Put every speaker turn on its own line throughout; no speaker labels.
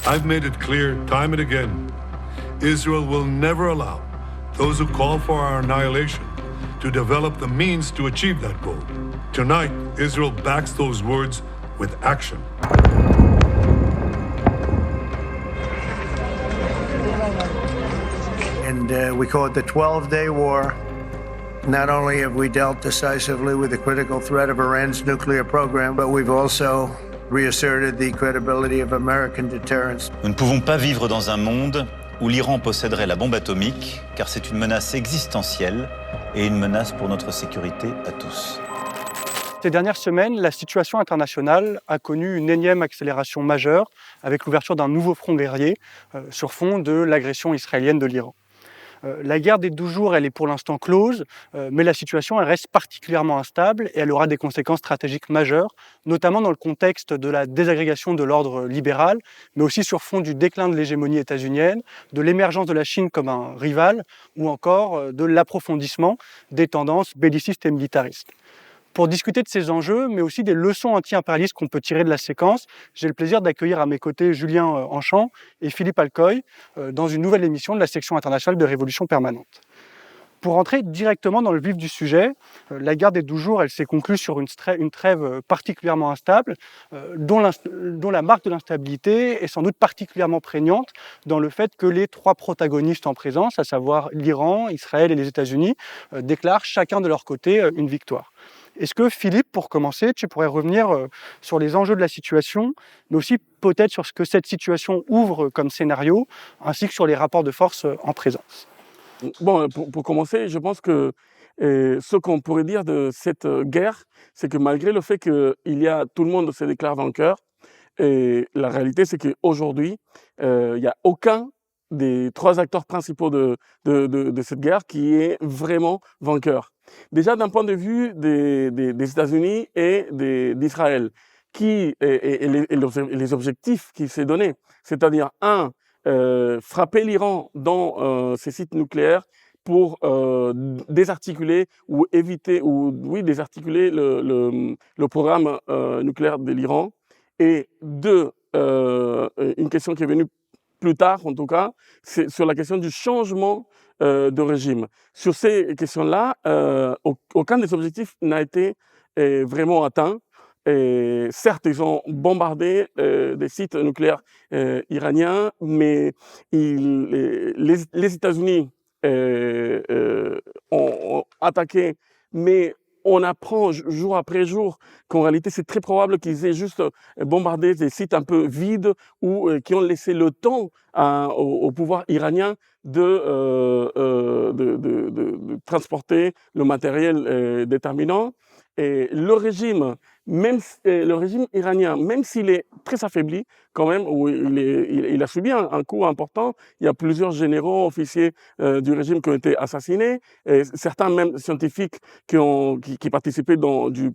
I've made it clear time and again, Israel will never allow those who call for our annihilation to develop the means to achieve that goal. Tonight, Israel backs those words with action.
And we call it the 12-day war. Not only have we dealt decisively with the critical threat of Iran's nuclear program, but we've also reasserted the credibility of American deterrence.
Nous ne pouvons pas vivre dans un monde où l'Iran posséderait la bombe atomique, car c'est une menace existentielle et une menace pour notre sécurité à tous.
Ces dernières semaines, la situation internationale a connu une énième accélération majeure avec l'ouverture d'un nouveau front guerrier sur fond de l'agression israélienne de l'Iran. La guerre des 12 jours, elle est pour l'instant close, mais la situation elle reste particulièrement instable et elle aura des conséquences stratégiques majeures, notamment dans le contexte de la désagrégation de l'ordre libéral, mais aussi sur fond du déclin de l'hégémonie états-unienne, de l'émergence de la Chine comme un rival, ou encore de l'approfondissement des tendances bellicistes et militaristes. Pour discuter de ces enjeux, mais aussi des leçons anti-impérialistes qu'on peut tirer de la séquence, j'ai le plaisir d'accueillir à mes côtés Julien Enchant et Philippe Alcoy dans une nouvelle émission de la section internationale de Révolution permanente. Pour entrer directement dans le vif du sujet, la guerre des 12 jours, elle s'est conclue sur une trêve particulièrement instable, dont la marque de l'instabilité est sans doute particulièrement prégnante dans le fait que les trois protagonistes en présence, à savoir l'Iran, Israël et les États-Unis, déclarent chacun de leur côté une victoire. Est-ce que Philippe, pour commencer, tu pourrais revenir sur les enjeux de la situation, mais aussi peut-être sur ce que cette situation ouvre comme scénario, ainsi que sur les rapports de force en présence?
Bon, pour commencer, je pense que ce qu'on pourrait dire de cette guerre, c'est que malgré le fait que tout le monde se déclare vainqueur, et la réalité, c'est qu'aujourd'hui, il n'y a aucun des trois acteurs principaux de cette guerre qui est vraiment vainqueur. Déjà, d'un point de vue des États-Unis et d'Israël, et les objectifs qu'il s'est donnés, c'est-à-dire, frapper l'Iran dans ses sites nucléaires pour désarticuler ou désarticuler le programme nucléaire de l'Iran. Et deux, une question qui est venue plus tard, en tout cas, c'est sur la question du changement de régime. Sur ces questions-là, aucun des objectifs n'a été vraiment atteint. Et certes, ils ont bombardé des sites nucléaires iraniens, mais les États-Unis ont attaqué, mais on apprend jour après jour qu'en réalité, c'est très probable qu'ils aient juste bombardé des sites un peu vides ou qui ont laissé le temps au pouvoir iranien de transporter le matériel déterminant. Et le régime iranien, même s'il est très affaibli, quand même, où il a subi un coup important, il y a plusieurs généraux, officiers du régime qui ont été assassinés, et certains même scientifiques qui participaient dans le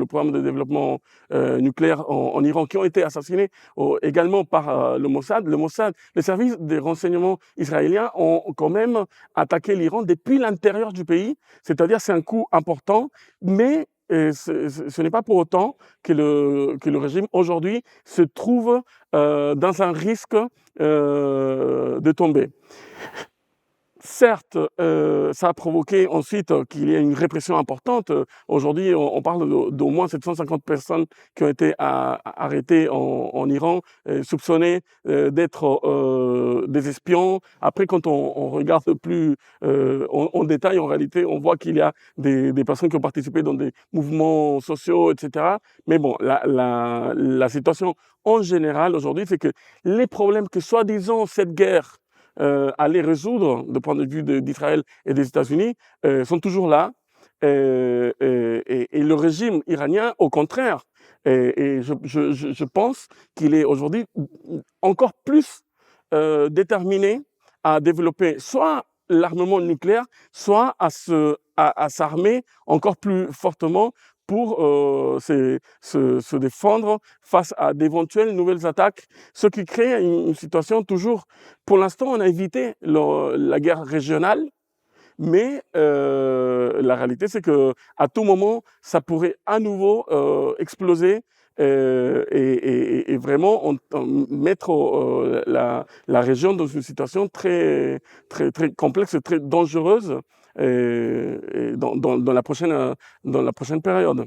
programme de développement nucléaire en Iran, qui ont été assassinés également par le Mossad. Les services de renseignement israéliens ont quand même attaqué l'Iran depuis l'intérieur du pays, c'est-à-dire c'est un coup important, mais ce n'est pas pour autant que le régime aujourd'hui se trouve dans un risque de tomber. Certes, ça a provoqué ensuite qu'il y ait une répression importante. Aujourd'hui, on parle d'au moins 750 personnes qui ont été arrêtées en Iran, soupçonnées d'être des espions. Après, quand on regarde plus en détail, en réalité, on voit qu'il y a des personnes qui ont participé dans des mouvements sociaux, etc. Mais bon, la situation en général aujourd'hui, c'est que les problèmes que soi-disant cette guerre allait résoudre, du point de vue d'Israël et des États-Unis, sont toujours là. Et le régime iranien, au contraire, et je pense qu'il est aujourd'hui encore plus déterminé à développer soit l'armement nucléaire, soit à s'armer encore plus fortement pour se défendre face à d'éventuelles nouvelles attaques, ce qui crée une situation toujours... Pour l'instant, on a évité la guerre régionale, mais la réalité, c'est qu'à tout moment, ça pourrait à nouveau exploser et vraiment mettre la région dans une situation très, très, très complexe et très dangereuse dans la prochaine période.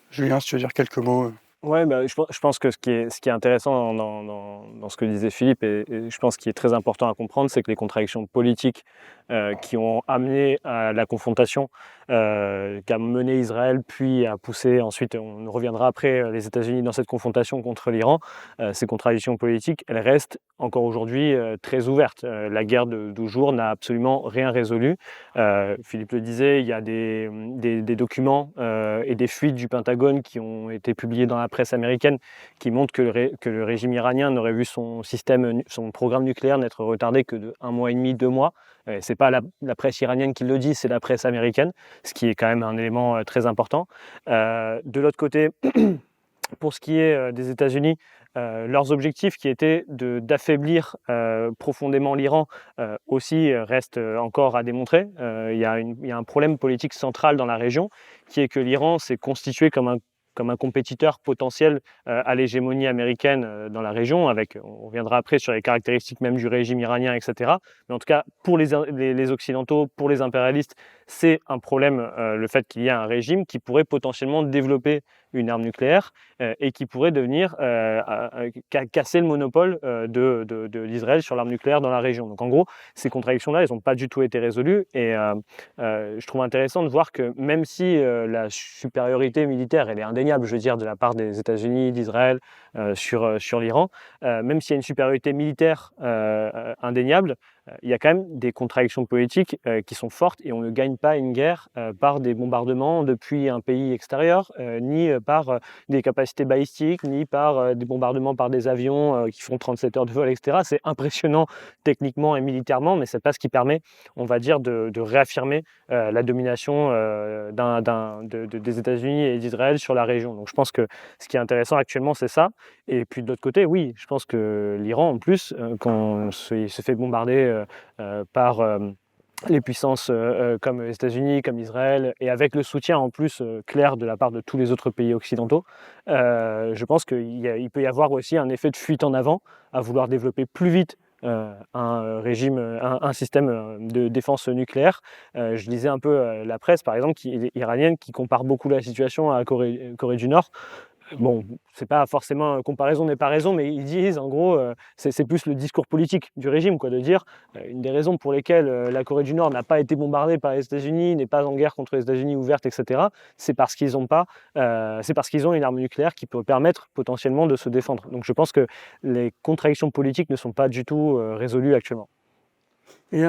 Julien, si tu veux dire quelques mots.
Ouais, je pense que ce qui est intéressant dans ce que disait Philippe, et je pense qu'il est très important à comprendre, c'est que les contradictions politiques qui ont amené à la confrontation, qu'a mené Israël, puis a poussé ensuite, on reviendra après, les États-Unis dans cette confrontation contre l'Iran, ces contradictions politiques, elles restent encore aujourd'hui très ouvertes. La guerre de 12 jours n'a absolument rien résolu. Philippe le disait, il y a des documents et des fuites du Pentagone qui ont été publiés dans la presse américaine qui montrent que le régime iranien n'aurait vu son programme nucléaire n'être retardé que de 1 mois et demi, 2 mois. C'est pas la presse iranienne qui le dit, c'est la presse américaine, ce qui est quand même un élément très important. De l'autre côté, pour ce qui est des États-Unis, leurs objectifs qui étaient d'affaiblir profondément l'Iran aussi restent encore à démontrer. Il y a un problème politique central dans la région qui est que l'Iran s'est constitué comme un compétiteur potentiel à l'hégémonie américaine dans la région, on reviendra après sur les caractéristiques même du régime iranien, etc. Mais en tout cas, pour les Occidentaux, pour les impérialistes, c'est un problème le fait qu'il y ait un régime qui pourrait potentiellement développer une arme nucléaire et qui pourrait devenir casser le monopole de l'Israël sur l'arme nucléaire dans la région. Donc en gros, ces contradictions-là, elles n'ont pas du tout été résolues et je trouve intéressant de voir que même si la supériorité militaire, elle est indéniable, je veux dire, de la part des États-Unis, d'Israël sur l'Iran, même s'il y a une supériorité militaire indéniable, il y a quand même des contradictions politiques qui sont fortes et on ne gagne pas une guerre par des bombardements depuis un pays extérieur, ni par des capacités balistiques, ni par des bombardements par des avions qui font 37 heures de vol, etc. C'est impressionnant techniquement et militairement, mais c'est pas ce qui permet, on va dire, de réaffirmer la domination des États-Unis et d'Israël sur la région. Donc je pense que ce qui est intéressant actuellement, c'est ça. Et puis de l'autre côté, oui, je pense que l'Iran, en plus, quand il se fait bombarder par les puissances comme les États-Unis, comme Israël, et avec le soutien en plus clair de la part de tous les autres pays occidentaux, je pense qu'il peut y avoir aussi un effet de fuite en avant à vouloir développer plus vite un système de défense nucléaire. Je lisais un peu la presse, par exemple, iranienne, qui compare beaucoup la situation à la Corée du Nord. Bon, c'est pas forcément comparaison n'est pas raison, mais ils disent en gros, c'est plus le discours politique du régime, quoi, de dire une des raisons pour lesquelles la Corée du Nord n'a pas été bombardée par les États-Unis, n'est pas en guerre contre les États-Unis ouverte, etc. C'est parce qu'ils ont une arme nucléaire qui peut permettre potentiellement de se défendre. Donc je pense que les contradictions politiques ne sont pas du tout résolues actuellement.
Et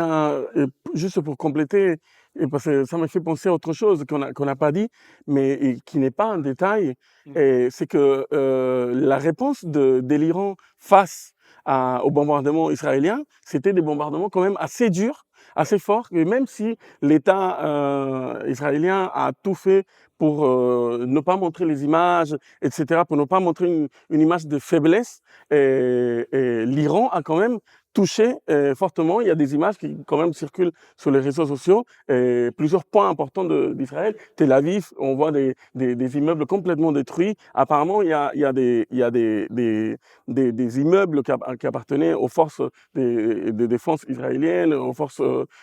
juste pour compléter, et parce que ça m'a fait penser à autre chose qu'on n'a pas dit, mais qui n'est pas un détail, c'est que la réponse de l'Iran face au bombardement israélien, c'était des bombardements quand même assez durs, assez forts, et même si l'État israélien a tout fait pour ne pas montrer les images, etc., pour ne pas montrer une image de faiblesse, et l'Iran a quand même touché fortement. Il y a des images qui quand même circulent sur les réseaux sociaux, plusieurs points importants d'Israël. Tel Aviv, on voit des immeubles complètement détruits. Apparemment, il y a des immeubles qui appartenaient aux forces de défense israéliennes, aux forces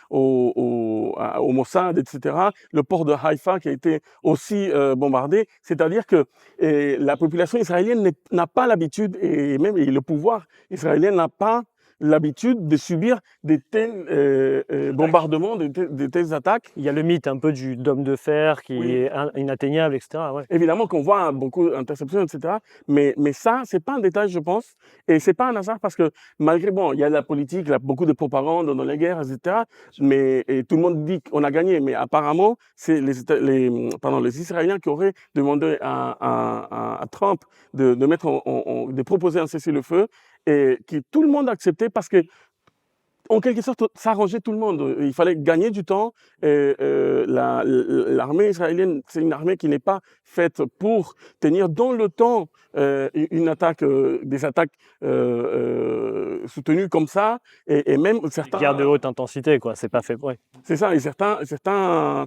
au Mossad, etc. Le port de Haïfa qui a été aussi bombardé. C'est-à-dire que la population israélienne n'a pas l'habitude, et même le pouvoir israélien n'a pas l'habitude de subir des tels bombardements, de telles attaques.
Il y a le mythe un peu du dôme de fer qui est inatteignable, etc. Ouais.
Évidemment qu'on voit beaucoup d'interceptions, etc. Mais ça, c'est pas un détail, je pense. Et c'est pas un hasard parce que malgré, il y a la politique, il y a beaucoup de propagande dans les guerres, etc. Et tout le monde dit qu'on a gagné. Mais apparemment, c'est les Israéliens qui auraient demandé à Trump de proposer un cessez-le-feu et que tout le monde a accepté parce que en quelque sorte, ça arrangeait tout le monde. Il fallait gagner du temps. L'armée israélienne, c'est une armée qui n'est pas faite pour tenir dans le temps une attaque, des attaques soutenues comme ça, et même certains.
Guerre de haute intensité, quoi. C'est pas fait. Ouais.
C'est ça, et certains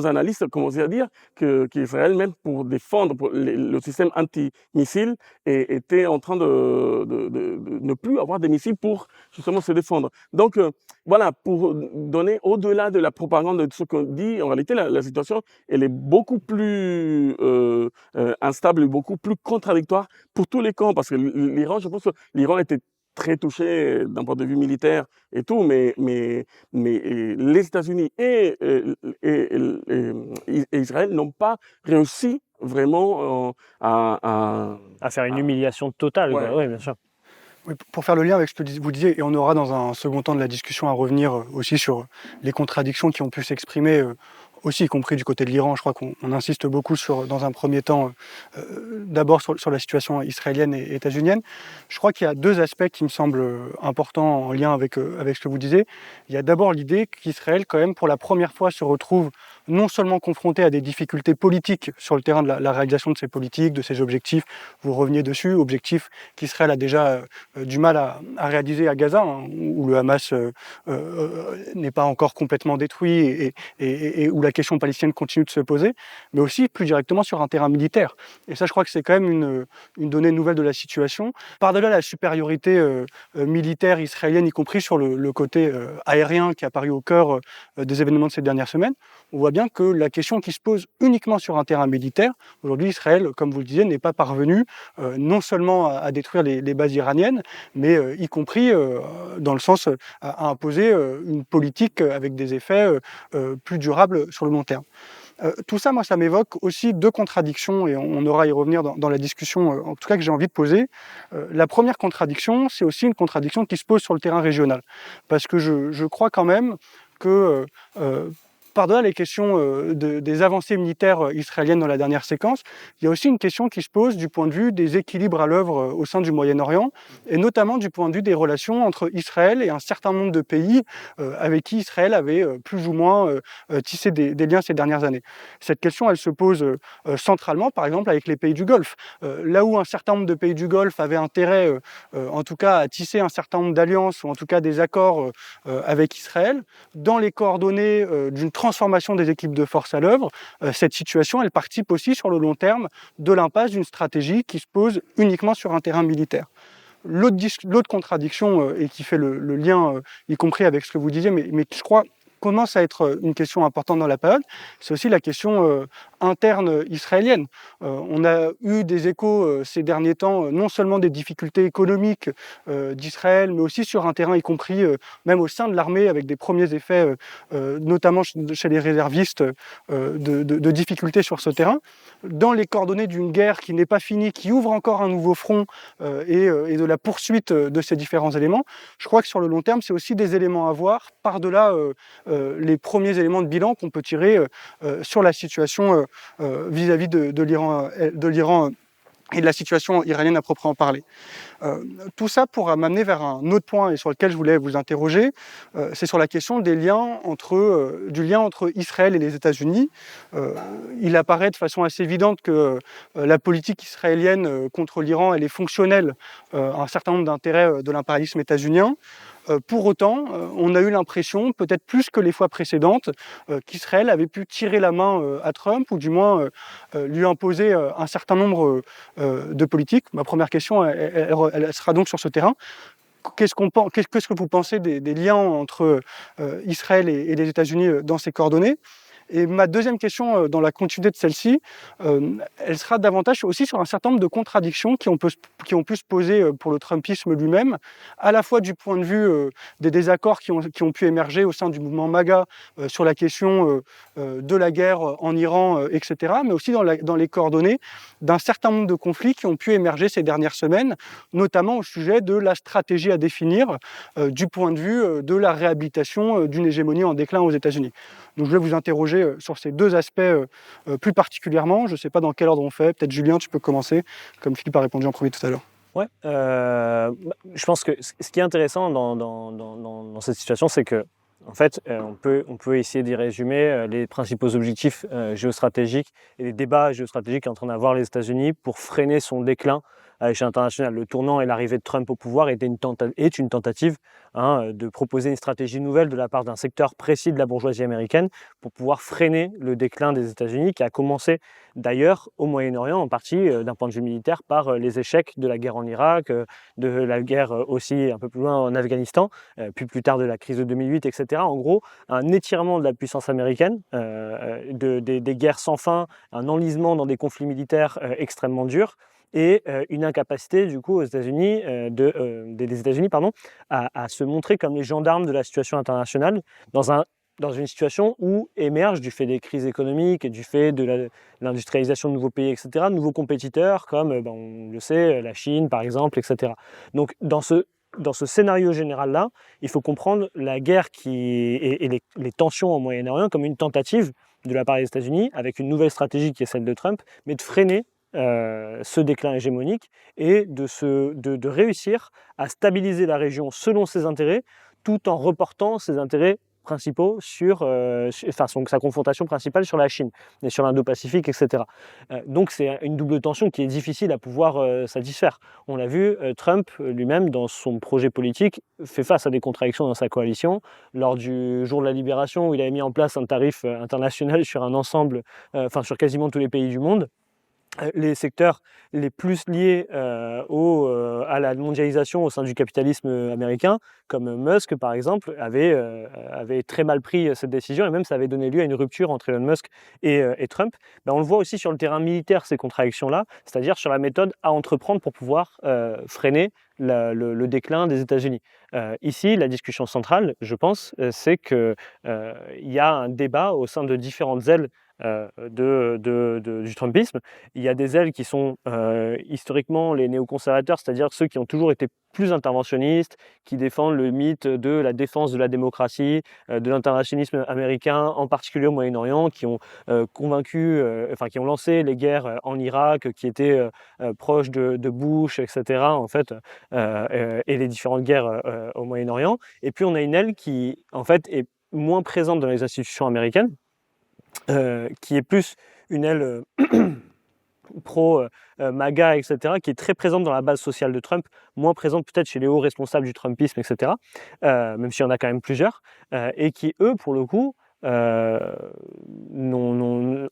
analystes commençaient à dire qu'Israël, même pour défendre le système anti-missile, était en train de ne plus avoir des missiles pour justement se défendre. Donc voilà, pour donner au-delà de la propagande de ce qu'on dit, en réalité, la situation, elle est beaucoup plus instable et beaucoup plus contradictoire pour tous les camps, parce que l'Iran, je pense que l'Iran était très touché d'un point de vue militaire et tout, mais les États-Unis et Israël n'ont pas réussi vraiment
À faire une humiliation totale.
Ouais.
Oui, bien sûr.
Oui, pour faire le lien avec ce que vous disiez, et on aura dans un second temps de la discussion à revenir aussi sur les contradictions qui ont pu s'exprimer aussi, y compris du côté de l'Iran. Je crois qu'on insiste beaucoup dans un premier temps, d'abord sur la situation israélienne et états-unienne. Je crois qu'il y a deux aspects qui me semblent importants en lien avec ce que vous disiez. Il y a d'abord l'idée qu'Israël, quand même, pour la première fois, se retrouve non seulement confronté à des difficultés politiques sur le terrain de la réalisation de ses politiques, de ses objectifs. Vous reveniez dessus, objectifs qu'Israël a déjà du mal à réaliser à Gaza, hein, où le Hamas n'est pas encore complètement détruit et où la question palestinienne continue de se poser, mais aussi plus directement sur un terrain militaire. Et ça, je crois que c'est quand même une donnée nouvelle de la situation. Par-delà la supériorité militaire israélienne, y compris sur le côté aérien qui a apparu au cœur des événements de ces dernières semaines, on voit bien que la question qui se pose uniquement sur un terrain militaire, aujourd'hui Israël, comme vous le disiez, n'est pas parvenu non seulement à détruire les bases iraniennes, mais y compris dans le sens à imposer une politique avec des effets plus durables sur le long terme. Tout ça, moi, ça m'évoque aussi deux contradictions, et on aura à y revenir dans la discussion, en tout cas que j'ai envie de poser. La première contradiction, c'est aussi une contradiction qui se pose sur le terrain régional, parce que je crois quand même que par-delà les questions des avancées militaires israéliennes dans la dernière séquence, il y a aussi une question qui se pose du point de vue des équilibres à l'œuvre au sein du Moyen-Orient, et notamment du point de vue des relations entre Israël et un certain nombre de pays avec qui Israël avait plus ou moins tissé des liens ces dernières années. Cette question, elle se pose centralement, par exemple, avec les pays du Golfe. Là où un certain nombre de pays du Golfe avaient intérêt, en tout cas, à tisser un certain nombre d'alliances, ou en tout cas des accords avec Israël, dans les coordonnées d'une transformation des équipes de force à l'œuvre, cette situation, elle participe aussi sur le long terme de l'impasse d'une stratégie qui se pose uniquement sur un terrain militaire. L'autre contradiction, et qui fait le lien, y compris avec ce que vous disiez, mais je crois commence à être une question importante dans la période, c'est aussi la question interne israélienne. On a eu des échos ces derniers temps, non seulement des difficultés économiques d'Israël, mais aussi sur un terrain, y compris même au sein de l'armée, avec des premiers effets, notamment chez les réservistes, de difficultés sur ce terrain. Dans les coordonnées d'une guerre qui n'est pas finie, qui ouvre encore un nouveau front, et de la poursuite de ces différents éléments, je crois que sur le long terme, c'est aussi des éléments à voir, par-delà les premiers éléments de bilan qu'on peut tirer sur la situation vis-à-vis de l'Iran et de la situation iranienne à proprement parler. Tout ça pourra m'amener vers un autre point et sur lequel je voulais vous interroger, c'est sur la question du lien entre Israël et les États-Unis. Il apparaît de façon assez évidente que la politique israélienne contre l'Iran, elle est fonctionnelle à un certain nombre d'intérêts de l'impérialisme états-unien. Pour autant, on a eu l'impression, peut-être plus que les fois précédentes, qu'Israël avait pu tirer la main à Trump, ou du moins lui imposer un certain nombre de politiques. Ma première question, elle sera donc sur ce terrain. Qu'est-ce que vous pensez des liens entre Israël et les États-Unis dans ces coordonnées ? Et ma deuxième question, dans la continuité de celle-ci, elle sera davantage aussi sur un certain nombre de contradictions qui ont pu se poser pour le Trumpisme lui-même, à la fois du point de vue des désaccords qui ont pu émerger au sein du mouvement MAGA sur la question de la guerre en Iran, etc., mais aussi dans les coordonnées d'un certain nombre de conflits qui ont pu émerger ces dernières semaines, notamment au sujet de la stratégie à définir du point de vue de la réhabilitation d'une hégémonie en déclin aux États-Unis. Donc je vais vous interroger sur ces deux aspects plus particulièrement. Je ne sais pas dans quel ordre on fait. Peut-être Julien, tu peux commencer, comme Philippe a répondu en premier tout à l'heure.
Ouais. je pense que ce qui est intéressant dans cette situation, c'est que en fait, on peut essayer d'y résumer les principaux objectifs géostratégiques et les débats géostratégiques qu'est en train d'avoir les États-Unis pour freiner son déclin à l'échelle internationale. Le tournant et l'arrivée de Trump au pouvoir est une tentative de proposer une stratégie nouvelle de la part d'un secteur précis de la bourgeoisie américaine pour pouvoir freiner le déclin des États-Unis, qui a commencé d'ailleurs au Moyen-Orient, en partie d'un point de vue militaire, par les échecs de la guerre en Irak, de la guerre aussi un peu plus loin en Afghanistan, puis plus tard de la crise de 2008, etc. En gros, un étirement de la puissance américaine, des guerres sans fin, un enlisement dans des conflits militaires extrêmement durs, et une incapacité du coup aux États-Unis, des États-Unis à se montrer comme les gendarmes de la situation internationale dans une situation où émergent, du fait des crises économiques et du fait de l'industrialisation de nouveaux pays, etc., de nouveaux compétiteurs comme, on le sait, la Chine par exemple, etc. Donc dans ce scénario général-là, il faut comprendre la guerre et les tensions au Moyen-Orient comme une tentative de la part des États-Unis, avec une nouvelle stratégie qui est celle de Trump, mais de freiner ce déclin hégémonique et de réussir à stabiliser la région selon ses intérêts, tout en reportant ses intérêts principaux sa confrontation principale sur la Chine et sur l'Indo-Pacifique, etc. Donc c'est une double tension qui est difficile à pouvoir satisfaire. On l'a vu, Trump lui-même, dans son projet politique, fait face à des contradictions dans sa coalition. Lors du jour de la libération, où il avait mis en place un tarif international sur un ensemble, sur quasiment tous les pays du monde, les secteurs les plus liés à la mondialisation au sein du capitalisme américain, comme Musk par exemple, avait très mal pris cette décision, et même ça avait donné lieu à une rupture entre Elon Musk et Trump. On le voit aussi sur le terrain militaire, ces contradictions-là, c'est-à-dire sur la méthode à entreprendre pour pouvoir freiner le déclin des États-Unis. Ici, la discussion centrale, je pense, c'est qu'il y a un débat au sein de différentes ailes du Trumpisme. Il y a des ailes qui sont historiquement les néoconservateurs, c'est-à-dire ceux qui ont toujours été plus interventionnistes, qui défendent le mythe de la défense de la démocratie, de l'interventionnisme américain, en particulier au Moyen-Orient, qui ont qui ont lancé les guerres en Irak, qui étaient proches de Bush, etc., en fait, et les différentes guerres au Moyen-Orient. Et puis on a une aile qui, en fait, est moins présente dans les institutions américaines, qui est plus une aile pro-MAGA, etc., qui est très présente dans la base sociale de Trump, moins présente peut-être chez les hauts responsables du Trumpisme, etc., même s'il y en a quand même plusieurs, et qui, eux, pour le coup,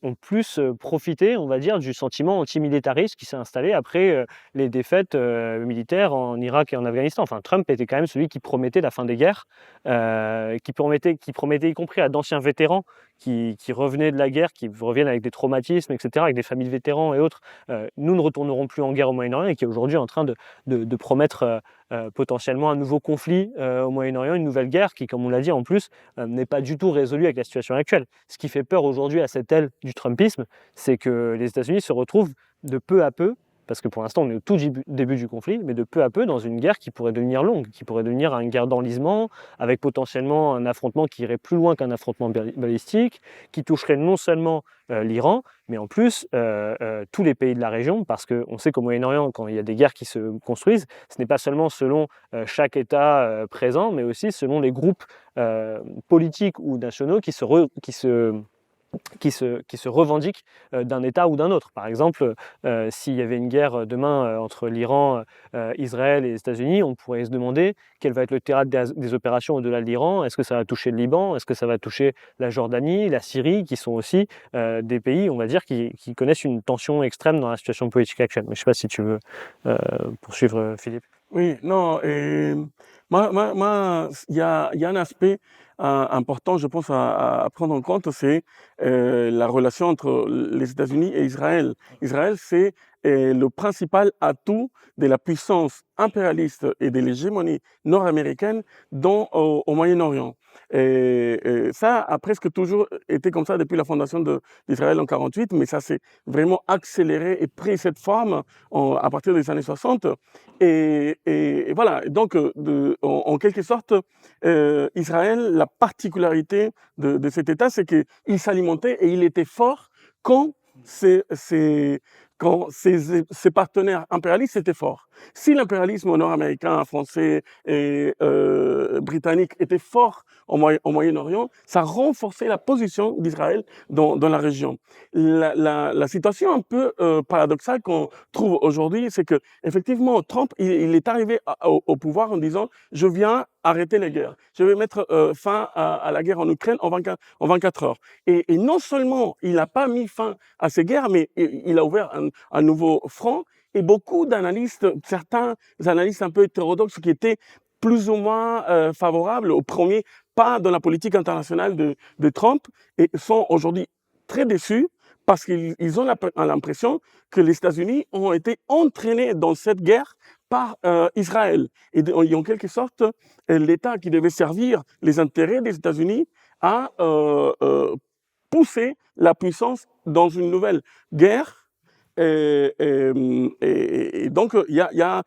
ont plus profité, on va dire, du sentiment antimilitariste qui s'est installé après les défaites militaires en Irak et en Afghanistan. Enfin, Trump était quand même celui qui promettait la fin des guerres, qui promettait y compris à d'anciens vétérans qui revenaient de la guerre, qui reviennent avec des traumatismes, etc., avec des familles de vétérans et autres. Nous ne retournerons plus en guerre au Moyen-Orient, et qui est aujourd'hui en train de promettre potentiellement un nouveau conflit au Moyen-Orient, une nouvelle guerre qui, comme on l'a dit en plus, n'est pas du tout résolue avec la situation actuelle. Ce qui fait peur aujourd'hui à cette aile du Trumpisme, c'est que les États-Unis se retrouvent de peu à peu, parce que pour l'instant on est au tout début du conflit, mais de peu à peu dans une guerre qui pourrait devenir longue, qui pourrait devenir une guerre d'enlisement, avec potentiellement un affrontement qui irait plus loin qu'un affrontement balistique, qui toucherait non seulement l'Iran, mais en plus tous les pays de la région, parce qu'on sait qu'au Moyen-Orient, quand il y a des guerres qui se construisent, ce n'est pas seulement selon chaque État présent, mais aussi selon les groupes politiques ou nationaux qui se revendiquent d'un État ou d'un autre. Par exemple, s'il y avait une guerre demain entre l'Iran, Israël et les États-Unis, on pourrait se demander quel va être le théâtre des opérations au-delà de l'Iran. Est-ce que ça va toucher le Liban? Est-ce que ça va toucher la Jordanie, la Syrie, qui sont aussi des pays, on va dire, qui connaissent une tension extrême dans la situation politique actuelle. Mais je ne sais pas si tu veux poursuivre, Philippe.
Oui, non, et il y a un aspect important, je pense, à prendre en compte, c'est la relation entre les États-Unis et Israël. Israël, c'est le principal atout de la puissance impérialiste et de l'hégémonie nord-américaine au Moyen-Orient. Et ça a presque toujours été comme ça depuis la fondation d'Israël en 1948, mais ça s'est vraiment accéléré et pris cette forme à partir des années 60. Et voilà, donc en quelque sorte, Israël, la particularité de cet État, c'est qu'il s'alimentait et il était fort quand ses partenaires impérialistes étaient forts. Si l'impérialisme nord-américain, français et britannique était fort au Moyen-Orient, ça renforçait la position d'Israël dans la région. La situation un peu paradoxale qu'on trouve aujourd'hui, c'est que effectivement Trump, il est arrivé au pouvoir en disant « je viens arrêter les guerres, je vais mettre fin à la guerre en Ukraine en 24 heures ». Et non seulement il n'a pas mis fin à ces guerres, mais il a ouvert un nouveau front. Et beaucoup d'analystes, certains analystes un peu hétérodoxes qui étaient plus ou moins favorables au premier pas dans la politique internationale de Trump et sont aujourd'hui très déçus parce qu'ils ont l'impression que les États-Unis ont été entraînés dans cette guerre par Israël. Et en quelque sorte, l'État qui devait servir les intérêts des États-Unis a pousser la puissance dans une nouvelle guerre. Et donc, il y a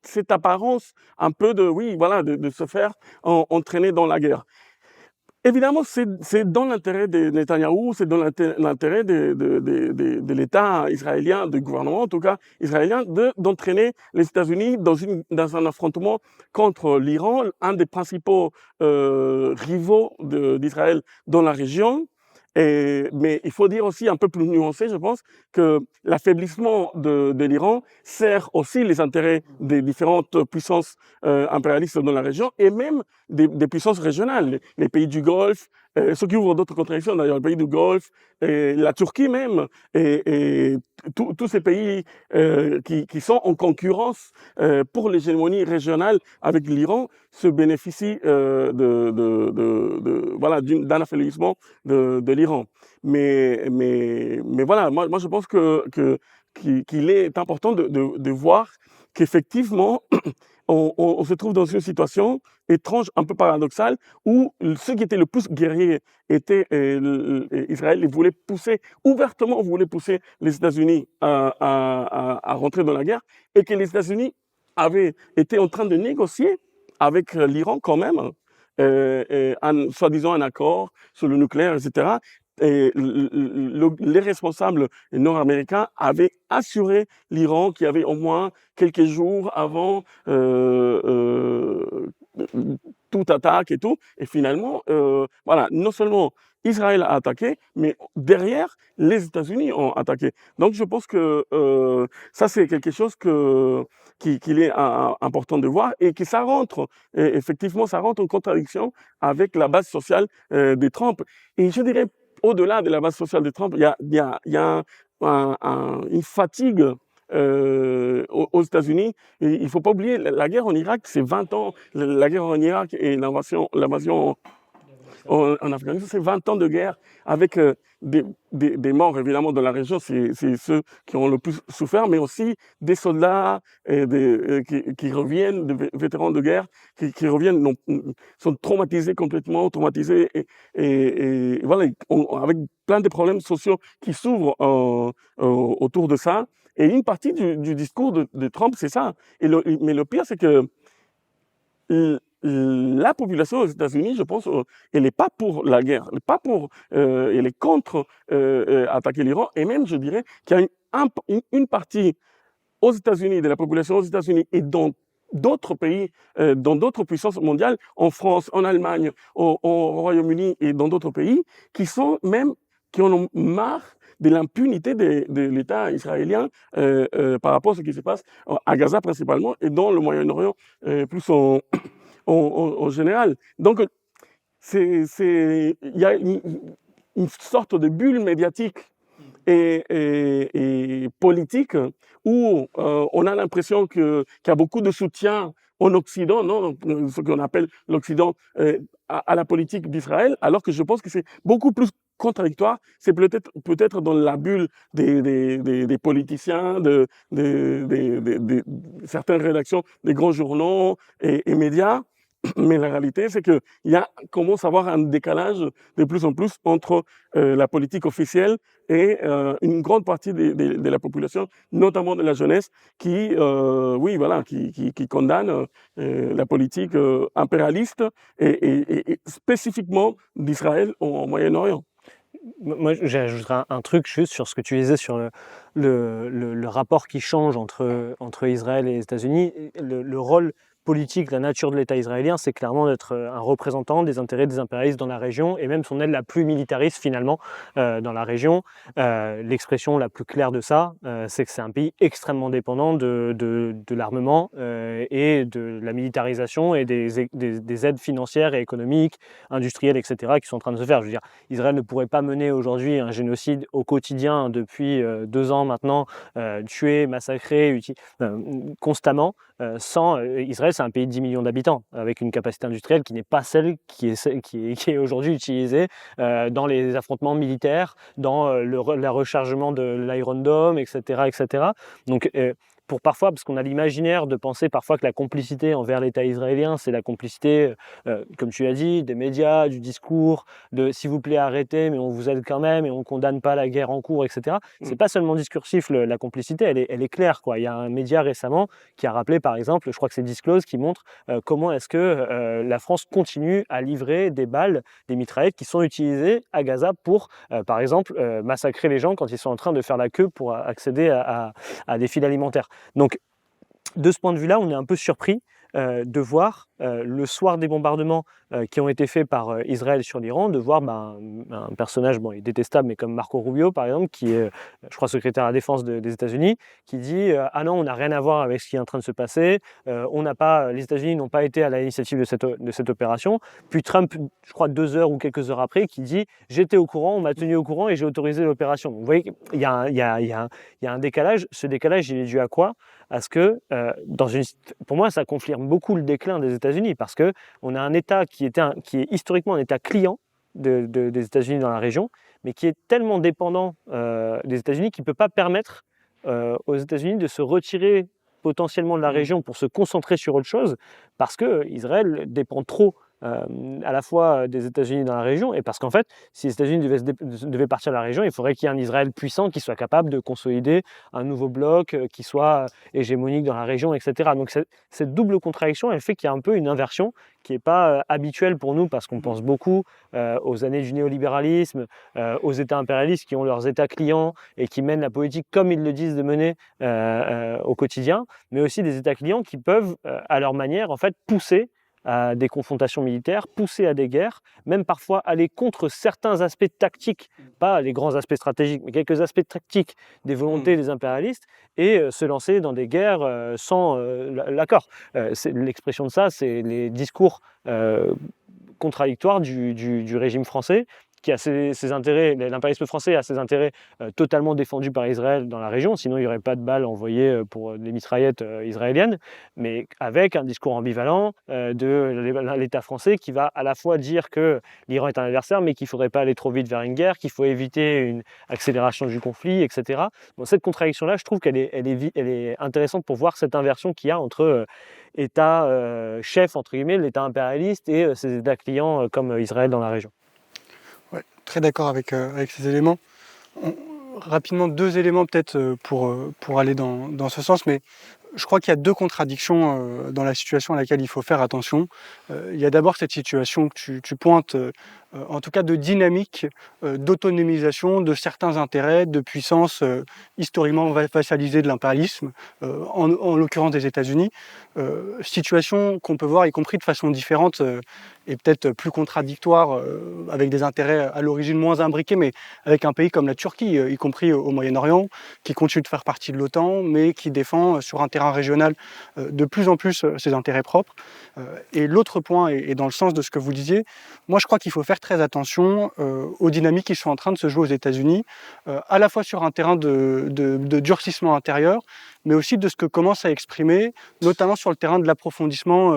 cette apparence un peu de, oui, voilà, de se faire entraîner dans la guerre. Évidemment, c'est dans l'intérêt de Netanyahou, c'est dans l'intérêt de l'État israélien, du gouvernement en tout cas israélien, d'entraîner les États-Unis dans un affrontement contre l'Iran, un des principaux rivaux d'Israël dans la région. Mais il faut dire aussi un peu plus nuancé, je pense, que l'affaiblissement de l'Iran sert aussi les intérêts des différentes puissances impérialistes dans la région et même des puissances régionales, les pays du Golfe, ceux qui ouvrent d'autres contradictions d'ailleurs, les pays du Golfe, la Turquie même, et tous ces pays qui sont en concurrence pour l'hégémonie régionale avec l'Iran se bénéficient voilà, d'un affaiblissement de l'Iran. Mais voilà, moi je pense qu'il est important de voir qu'effectivement, on se trouve dans une situation étrange, un peu paradoxale, où ceux qui étaient le plus guerriers étaient Israël, ils voulaient ouvertement pousser les États-Unis à rentrer dans la guerre, et que les États-Unis avaient été en train de négocier avec l'Iran quand même, soi-disant un accord sur le nucléaire, etc. Et les responsables nord-américains avaient assuré l'Iran qu'il y avait au moins quelques jours avant toute attaque et tout. Et finalement, voilà, non seulement Israël a attaqué, mais derrière, les États-Unis ont attaqué. Donc je pense que ça, c'est quelque chose qu'il est important de voir et que ça rentre, effectivement, ça rentre en contradiction avec la base sociale de Trump. Et je dirais, au-delà de la base sociale de Trump, il y a une fatigue aux États-Unis. Et il ne faut pas oublier, la guerre en Irak, c'est 20 ans. La guerre en Irak et l'invasion en Afghanistan, c'est 20 ans de guerre avec des morts, évidemment, dans la région. C'est ceux qui ont le plus souffert, mais aussi des soldats qui reviennent, des vétérans de guerre, qui reviennent, sont traumatisés complètement, et voilà, avec plein de problèmes sociaux qui s'ouvrent autour de ça. Et une partie du discours de Trump, c'est ça. Mais le pire, c'est que la population aux États-Unis, je pense, elle n'est pas pour la guerre, elle est contre attaquer l'Iran. Et même, je dirais qu'il y a une partie aux États-Unis, de la population aux États-Unis et dans d'autres pays, dans d'autres puissances mondiales, en France, en Allemagne, au Royaume-Uni et dans d'autres pays, qui en ont marre de l'impunité de l'État israélien par rapport à ce qui se passe à Gaza principalement et dans le Moyen-Orient plus en général. Donc, il y a une sorte de bulle médiatique et politique où on a l'impression qu'il y a beaucoup de soutien en Occident, non, ce qu'on appelle l'Occident, à la politique d'Israël, alors que je pense que c'est beaucoup plus contradictoire. C'est peut-être dans la bulle des politiciens, de certaines rédactions des grands journaux et médias. Mais la réalité, c'est qu'il commence à y avoir un décalage de plus en plus entre la politique officielle et une grande partie de la population, notamment de la jeunesse, qui condamne la politique impérialiste et spécifiquement d'Israël au Moyen-Orient.
moi, j'ajouterais un truc juste sur ce que tu disais sur le rapport qui change entre Israël et les États-Unis. Le rôle politique, la nature de l'État israélien, c'est clairement d'être un représentant des intérêts des impérialistes dans la région et même son aile la plus militariste finalement dans la région. L'expression la plus claire de ça, c'est que c'est un pays extrêmement dépendant de l'armement et de la militarisation et des aides financières et économiques, industrielles, etc., qui sont en train de se faire. Je veux dire, Israël ne pourrait pas mener aujourd'hui un génocide au quotidien depuis 2 ans maintenant, tuer, massacrer constamment, sans Israël, c'est un pays de 10 millions d'habitants, avec une capacité industrielle qui n'est pas celle qui est aujourd'hui utilisée dans les affrontements militaires, dans la rechargement de l'Iron Dome, etc., etc. Donc, parce qu'on a l'imaginaire de penser parfois que la complicité envers l'État israélien, c'est la complicité, comme tu l'as dit, des médias, du discours, de s'il vous plaît arrêtez, mais on vous aide quand même et on ne condamne pas la guerre en cours, etc. C'est pas seulement discursif la complicité, elle est claire, quoi. Il y a un média récemment qui a rappelé, par exemple, je crois que c'est Disclose, qui montre comment est-ce que la France continue à livrer des balles, des mitraillettes qui sont utilisées à Gaza pour, par exemple, massacrer les gens quand ils sont en train de faire la queue pour accéder à des fils alimentaires. Donc, de ce point de vue-là, on est un peu surpris de voir le soir des bombardements qui ont été faits par Israël sur l'Iran, de voir un personnage, bon, il est détestable, mais comme Marco Rubio, par exemple, qui est, je crois, secrétaire à la défense des États-Unis, qui dit ah non, on n'a rien à voir avec ce qui est en train de se passer, les États-Unis n'ont pas été à l'initiative de cette opération. Puis Trump, je crois 2 heures ou quelques heures après, qui dit j'étais au courant, on m'a tenu au courant et j'ai autorisé l'opération. Donc, vous voyez, il y a un décalage. Ce décalage, il est dû à quoi? À ce que, pour moi, ça confirme beaucoup le déclin des États-Unis, parce qu'on a un État qui est historiquement un État client des États-Unis dans la région, mais qui est tellement dépendant des États-Unis qu'il ne peut pas permettre aux États-Unis de se retirer potentiellement de la région pour se concentrer sur autre chose, parce que Israël dépend trop à la fois des États-Unis dans la région, et parce qu'en fait, si les États-Unis devaient partir de la région, il faudrait qu'il y ait un Israël puissant qui soit capable de consolider un nouveau bloc, qui soit hégémonique dans la région, etc. Donc cette double contradiction, elle fait qu'il y a un peu une inversion qui n'est pas habituelle pour nous, parce qu'on pense beaucoup aux années du néolibéralisme, aux États impérialistes qui ont leurs États clients et qui mènent la politique comme ils le disent de mener au quotidien, mais aussi des États clients qui peuvent, à leur manière, en fait, pousser à des confrontations militaires, pousser à des guerres, même parfois aller contre certains aspects tactiques, pas les grands aspects stratégiques, mais quelques aspects tactiques des volontés des impérialistes, et se lancer dans des guerres sans l'accord. L'expression de ça, c'est les discours contradictoires du régime français, qui a ses intérêts, l'impérialisme français a ses intérêts totalement défendus par Israël dans la région, sinon il n'y aurait pas de balles envoyées pour les mitraillettes israéliennes, mais avec un discours ambivalent de l'État français qui va à la fois dire que l'Iran est un adversaire, mais qu'il ne faudrait pas aller trop vite vers une guerre, qu'il faut éviter une accélération du conflit, etc. Bon, cette contradiction-là, je trouve qu'elle est intéressante pour voir cette inversion qu'il y a entre État chef, entre guillemets, l'État impérialiste, et ses États clients comme Israël dans la région.
Ouais, très d'accord avec ces éléments. Rapidement, 2 éléments peut-être pour aller dans ce sens, mais je crois qu'il y a 2 contradictions dans la situation à laquelle il faut faire attention. Il y a d'abord cette situation que tu pointes, en tout cas de dynamique d'autonomisation de certains intérêts, de puissance historiquement vassalisée de l'impérialisme, en l'occurrence des États-Unis. Situation qu'on peut voir, y compris de façon différente et peut-être plus contradictoire, avec des intérêts à l'origine moins imbriqués, mais avec un pays comme la Turquie, y compris au Moyen-Orient, qui continue de faire partie de l'OTAN, mais qui défend sur un terrain régional de plus en plus ses intérêts propres. Et l'autre point, et dans le sens de ce que vous disiez, moi je crois qu'il faut faire très attention aux dynamiques qui sont en train de se jouer aux États-Unis, à la fois sur un terrain de durcissement intérieur, mais aussi de ce que commence à exprimer, notamment sur le terrain de l'approfondissement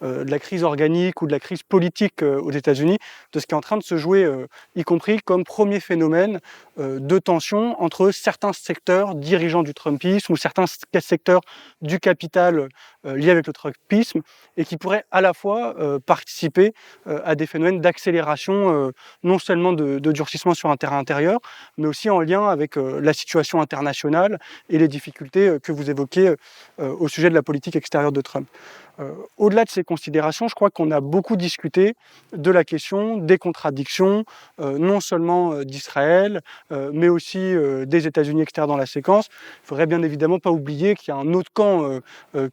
de la crise organique ou de la crise politique aux États-Unis, de ce qui est en train de se jouer, y compris comme premier phénomène de tension entre certains secteurs dirigeants du Trumpisme ou certains secteurs du capital liés avec le Trumpisme, et qui pourraient à la fois participer à des phénomènes d'accélération, non seulement de durcissement sur un terrain intérieur, mais aussi en lien avec la situation internationale et les difficultés que que vous évoquez au sujet de la politique extérieure de Trump. Au-delà de ces considérations, je crois qu'on a beaucoup discuté de la question des contradictions, non seulement d'Israël, mais aussi des États-Unis extérieurs dans la séquence. Il ne faudrait bien évidemment pas oublier qu'il y a un autre camp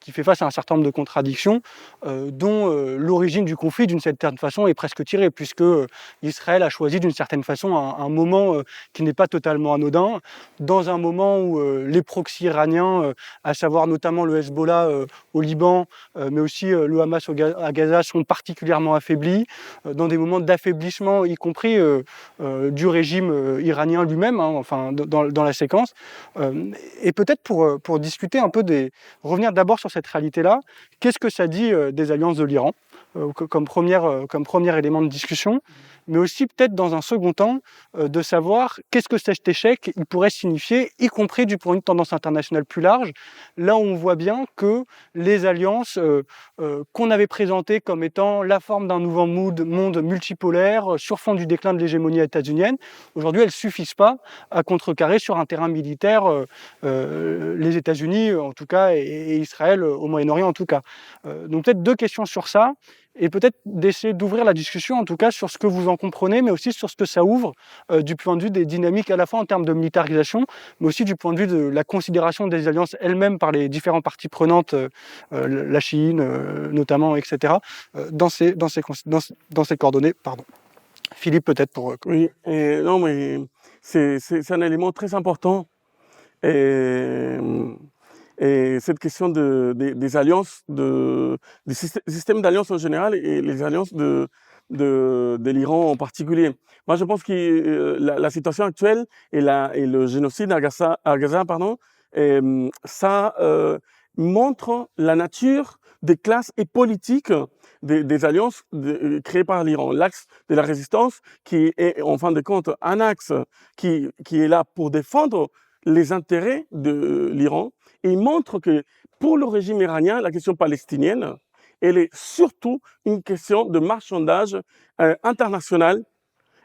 qui fait face à un certain nombre de contradictions, dont l'origine du conflit, d'une certaine façon, est presque tirée, puisque Israël a choisi d'une certaine façon un moment qui n'est pas totalement anodin, dans un moment où les proxys iraniens, à savoir notamment le Hezbollah au Liban, mais aussi le Hamas à Gaza, sont particulièrement affaiblis, dans des moments d'affaiblissement, y compris du régime iranien lui-même, hein, enfin, dans la séquence. Et peut-être pour discuter un peu revenir d'abord sur cette réalité-là, qu'est-ce que ça dit des alliances de l'Iran comme premier élément de discussion, mais aussi peut-être dans un second temps de savoir qu'est-ce que cet échec il pourrait signifier, y compris du point de vue de tendance internationale plus large, là où on voit bien que les alliances qu'on avait présentées comme étant la forme d'un nouveau monde multipolaire sur fond du déclin de l'hégémonie états-unienne, aujourd'hui elles ne suffisent pas à contrecarrer sur un terrain militaire les États-Unis en tout cas et Israël au Moyen-Orient en tout cas. Donc peut-être deux questions sur ça, et peut-être d'essayer d'ouvrir la discussion en tout cas sur ce que vous en comprenez, mais aussi sur ce que ça ouvre du point de vue des dynamiques à la fois en termes de militarisation, mais aussi du point de vue de la considération des alliances elles-mêmes par les différentes parties prenantes, la Chine notamment, etc., dans ces coordonnées. Pardon. Philippe, peut-être pour...
Oui, non, mais c'est un élément très important. Et cette question des alliances, des systèmes d'alliances en général et les alliances de l'Iran en particulier. Moi, je pense que la situation actuelle et le génocide à Gaza, pardon, ça montre la nature des classes et politiques des alliances créées par l'Iran. L'axe de la résistance, qui est en fin de compte un axe qui est là pour défendre les intérêts de l'Iran, et il montre que pour le régime iranien, la question palestinienne, elle est surtout une question de marchandage international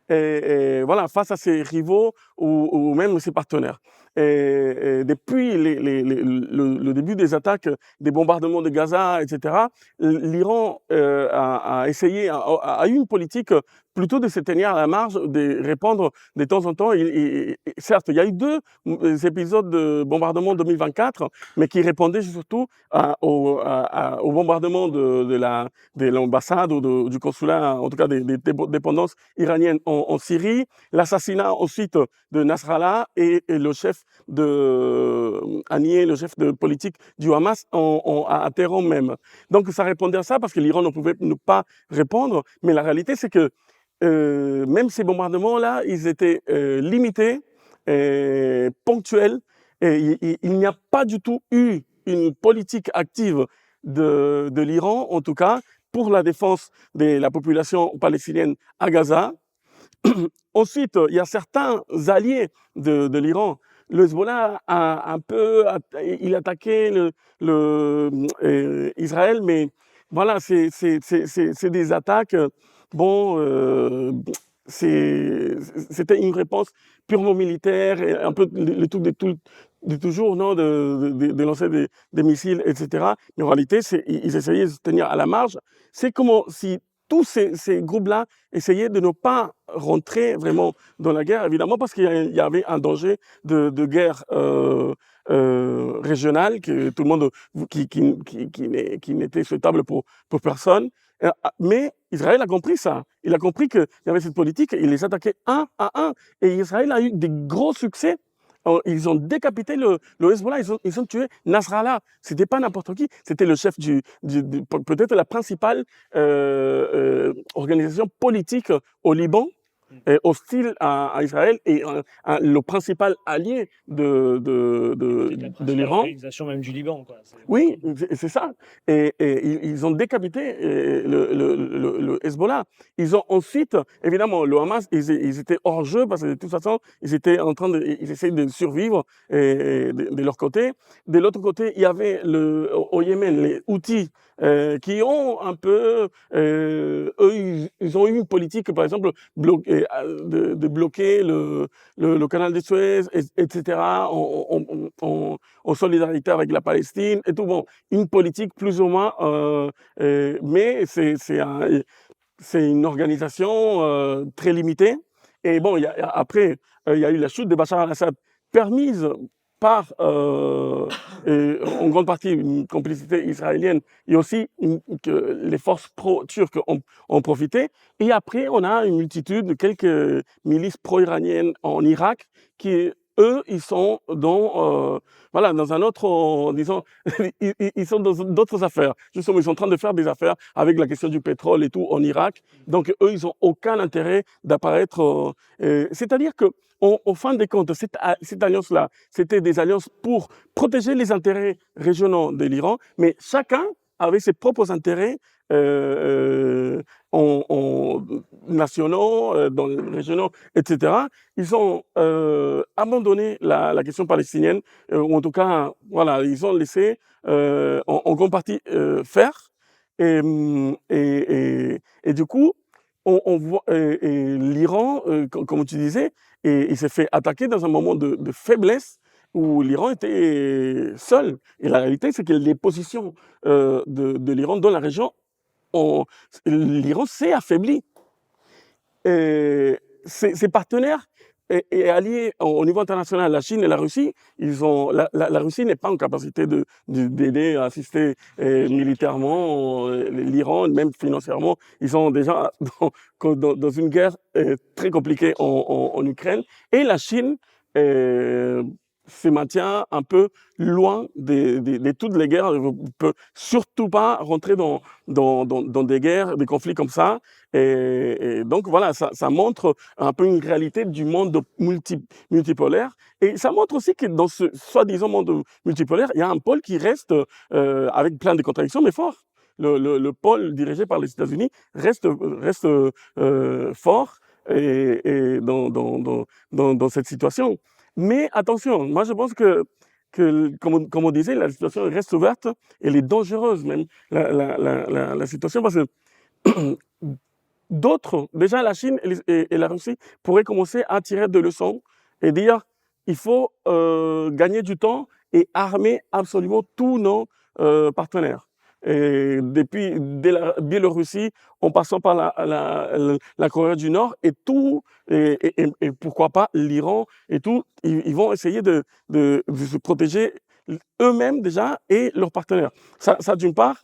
voilà, face à ses rivaux ou même ses partenaires. Et depuis le début des attaques, des bombardements de Gaza, etc., l'Iran a essayé, a eu une politique plutôt de se tenir à la marge, de répondre de temps en temps. Certes, il y a eu 2 épisodes de bombardement en 2024, mais qui répondaient surtout au bombardement de l'ambassade ou du consulat, en tout cas des dépendances iraniennes en Syrie, l'assassinat ensuite de Nasrallah et le chef le chef de politique du Hamas à Téhéran même. Donc ça répondait à ça parce que l'Iran ne pouvait pas répondre, mais la réalité c'est que même ces bombardements-là, ils étaient limités, ponctuels, et il n'y a pas du tout eu une politique active de l'Iran, en tout cas, pour la défense de la population palestinienne à Gaza. Ensuite, il y a certains alliés de l'Iran. Le Hezbollah il attaquait Israël, mais voilà, c'est des attaques. Bon, c'était une réponse purement militaire, et un peu le truc de toujours, non, de lancer des missiles, etc. Mais en réalité, ils essayaient de se tenir à la marge. C'est comme si tous ces groupes-là essayaient de ne pas rentrer vraiment dans la guerre, évidemment, parce qu'il y avait un danger de guerre régionale, que tout le monde, qui n'était souhaitable pour personne. Mais Israël a compris ça. Il a compris qu'il y avait cette politique, il les attaquait un à un. Et Israël a eu des gros succès. Ils ont décapité le Hezbollah, ils ont tué Nasrallah. C'était pas n'importe qui, c'était le chef peut-être la principale organisation politique au Liban, hostile à Israël, et le principal allié de l'Iran.
L'organisation même du Liban, quoi.
Oui, c'est ça. Et ils ont décapité le Hezbollah. Ils ont ensuite, évidemment, le Hamas, ils étaient hors jeu parce que de toute façon, ils essayaient de survivre de leur côté. De l'autre côté, il y avait au Yémen les Houthis qui ont un peu, eux, ils ont eu une politique, par exemple, de bloquer le canal de Suez, etc., en solidarité avec la Palestine et tout. Bon, une politique plus ou moins, mais c'est une organisation très limitée. Et bon, après, il y a eu la chute de Bachar al-Assad, permise par, en grande partie, une complicité israélienne, et aussi que les forces pro-turques ont profité. Et après, on a une multitude de quelques milices pro-iraniennes en Irak qui, eux, ils sont voilà, dans un autre, disons, ils sont dans d'autres affaires. Justement, ils sont en train de faire des affaires avec la question du pétrole et tout en Irak. Donc, eux, ils n'ont aucun intérêt d'apparaître. C'est-à-dire que, en fin de compte, cette alliance-là, c'était des alliances pour protéger les intérêts régionaux de l'Iran, mais chacun avait ses propres intérêts nationaux, régionaux, etc. Ils ont abandonné la question palestinienne, ou en tout cas, voilà, ils ont laissé en grande partie faire. Et du coup, on voit, et l'Iran, comme tu disais, il s'est fait attaquer dans un moment de faiblesse où l'Iran était seul. Et la réalité, c'est que les positions de l'Iran dans la région, l'Iran s'est affaibli. Et ses partenaires et alliés au niveau international, la Chine et la Russie, la Russie n'est pas en capacité d'aider, à assister militairement l'Iran, même financièrement. Ils sont déjà dans une guerre très compliquée en Ukraine. Et la Chine se maintient un peu loin de toutes les guerres. On ne peut surtout pas rentrer dans des guerres, des conflits comme ça. Et donc voilà, ça montre un peu une réalité du monde multipolaire. Et ça montre aussi que dans ce soi-disant monde multipolaire, il y a un pôle qui reste avec plein de contradictions, mais fort. Le pôle dirigé par les États-Unis reste fort et dans cette situation. Mais attention, moi je pense que comme on disait, la situation reste ouverte, elle est dangereuse même, la situation, parce que d'autres, déjà la Chine et la Russie, pourraient commencer à tirer des leçons et dire il faut gagner du temps et armer absolument tous nos partenaires. Et dès la Biélorussie, en passant par la Corée du Nord et tout, et pourquoi pas l'Iran et tout, ils vont essayer de se protéger eux-mêmes déjà et leurs partenaires. Ça d'une part.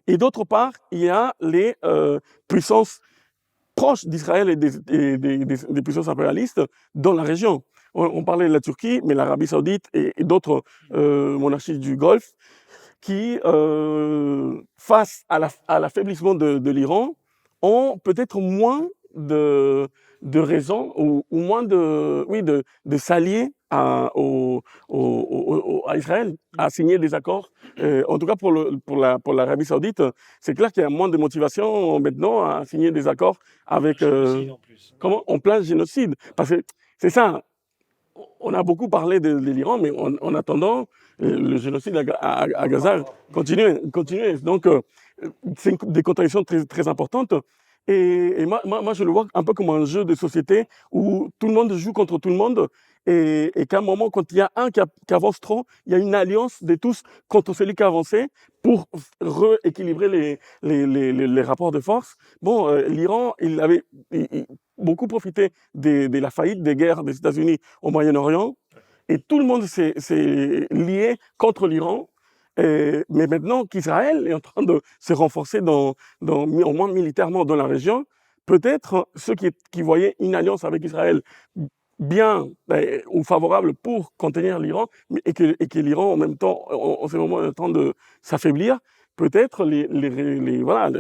Et d'autre part, il y a les puissances proches d'Israël et des puissances impérialistes dans la région. On parlait de la Turquie, mais l'Arabie Saoudite et d'autres monarchies du Golfe qui, face à l'affaiblissement de l'Iran, ont peut-être moins de raisons ou moins de s'allier à Israël, à signer des accords. En tout cas, pour l'Arabie Saoudite, c'est clair qu'il y a moins de motivation maintenant à signer des accords avec... en plein génocide. Parce que c'est ça, on a beaucoup parlé de l'Iran, mais en attendant, le génocide à Gaza continue. Donc, c'est des contradictions très, très importantes. Et moi, je le vois un peu comme un jeu de société où tout le monde joue contre tout le monde et qu'à un moment, quand il y a un qui avance trop, il y a une alliance de tous contre celui qui a avancé pour rééquilibrer les rapports de force. Bon, l'Iran, il avait beaucoup profité de la faillite des guerres des États-Unis au Moyen-Orient et tout le monde s'est lié contre l'Iran. Mais maintenant qu'Israël est en train de se renforcer au moins militairement dans la région, peut-être ceux qui voyaient une alliance avec Israël bien ou favorable pour contenir l'Iran, et que l'Iran en même temps, en ce moment, est en train de s'affaiblir, peut-être voilà,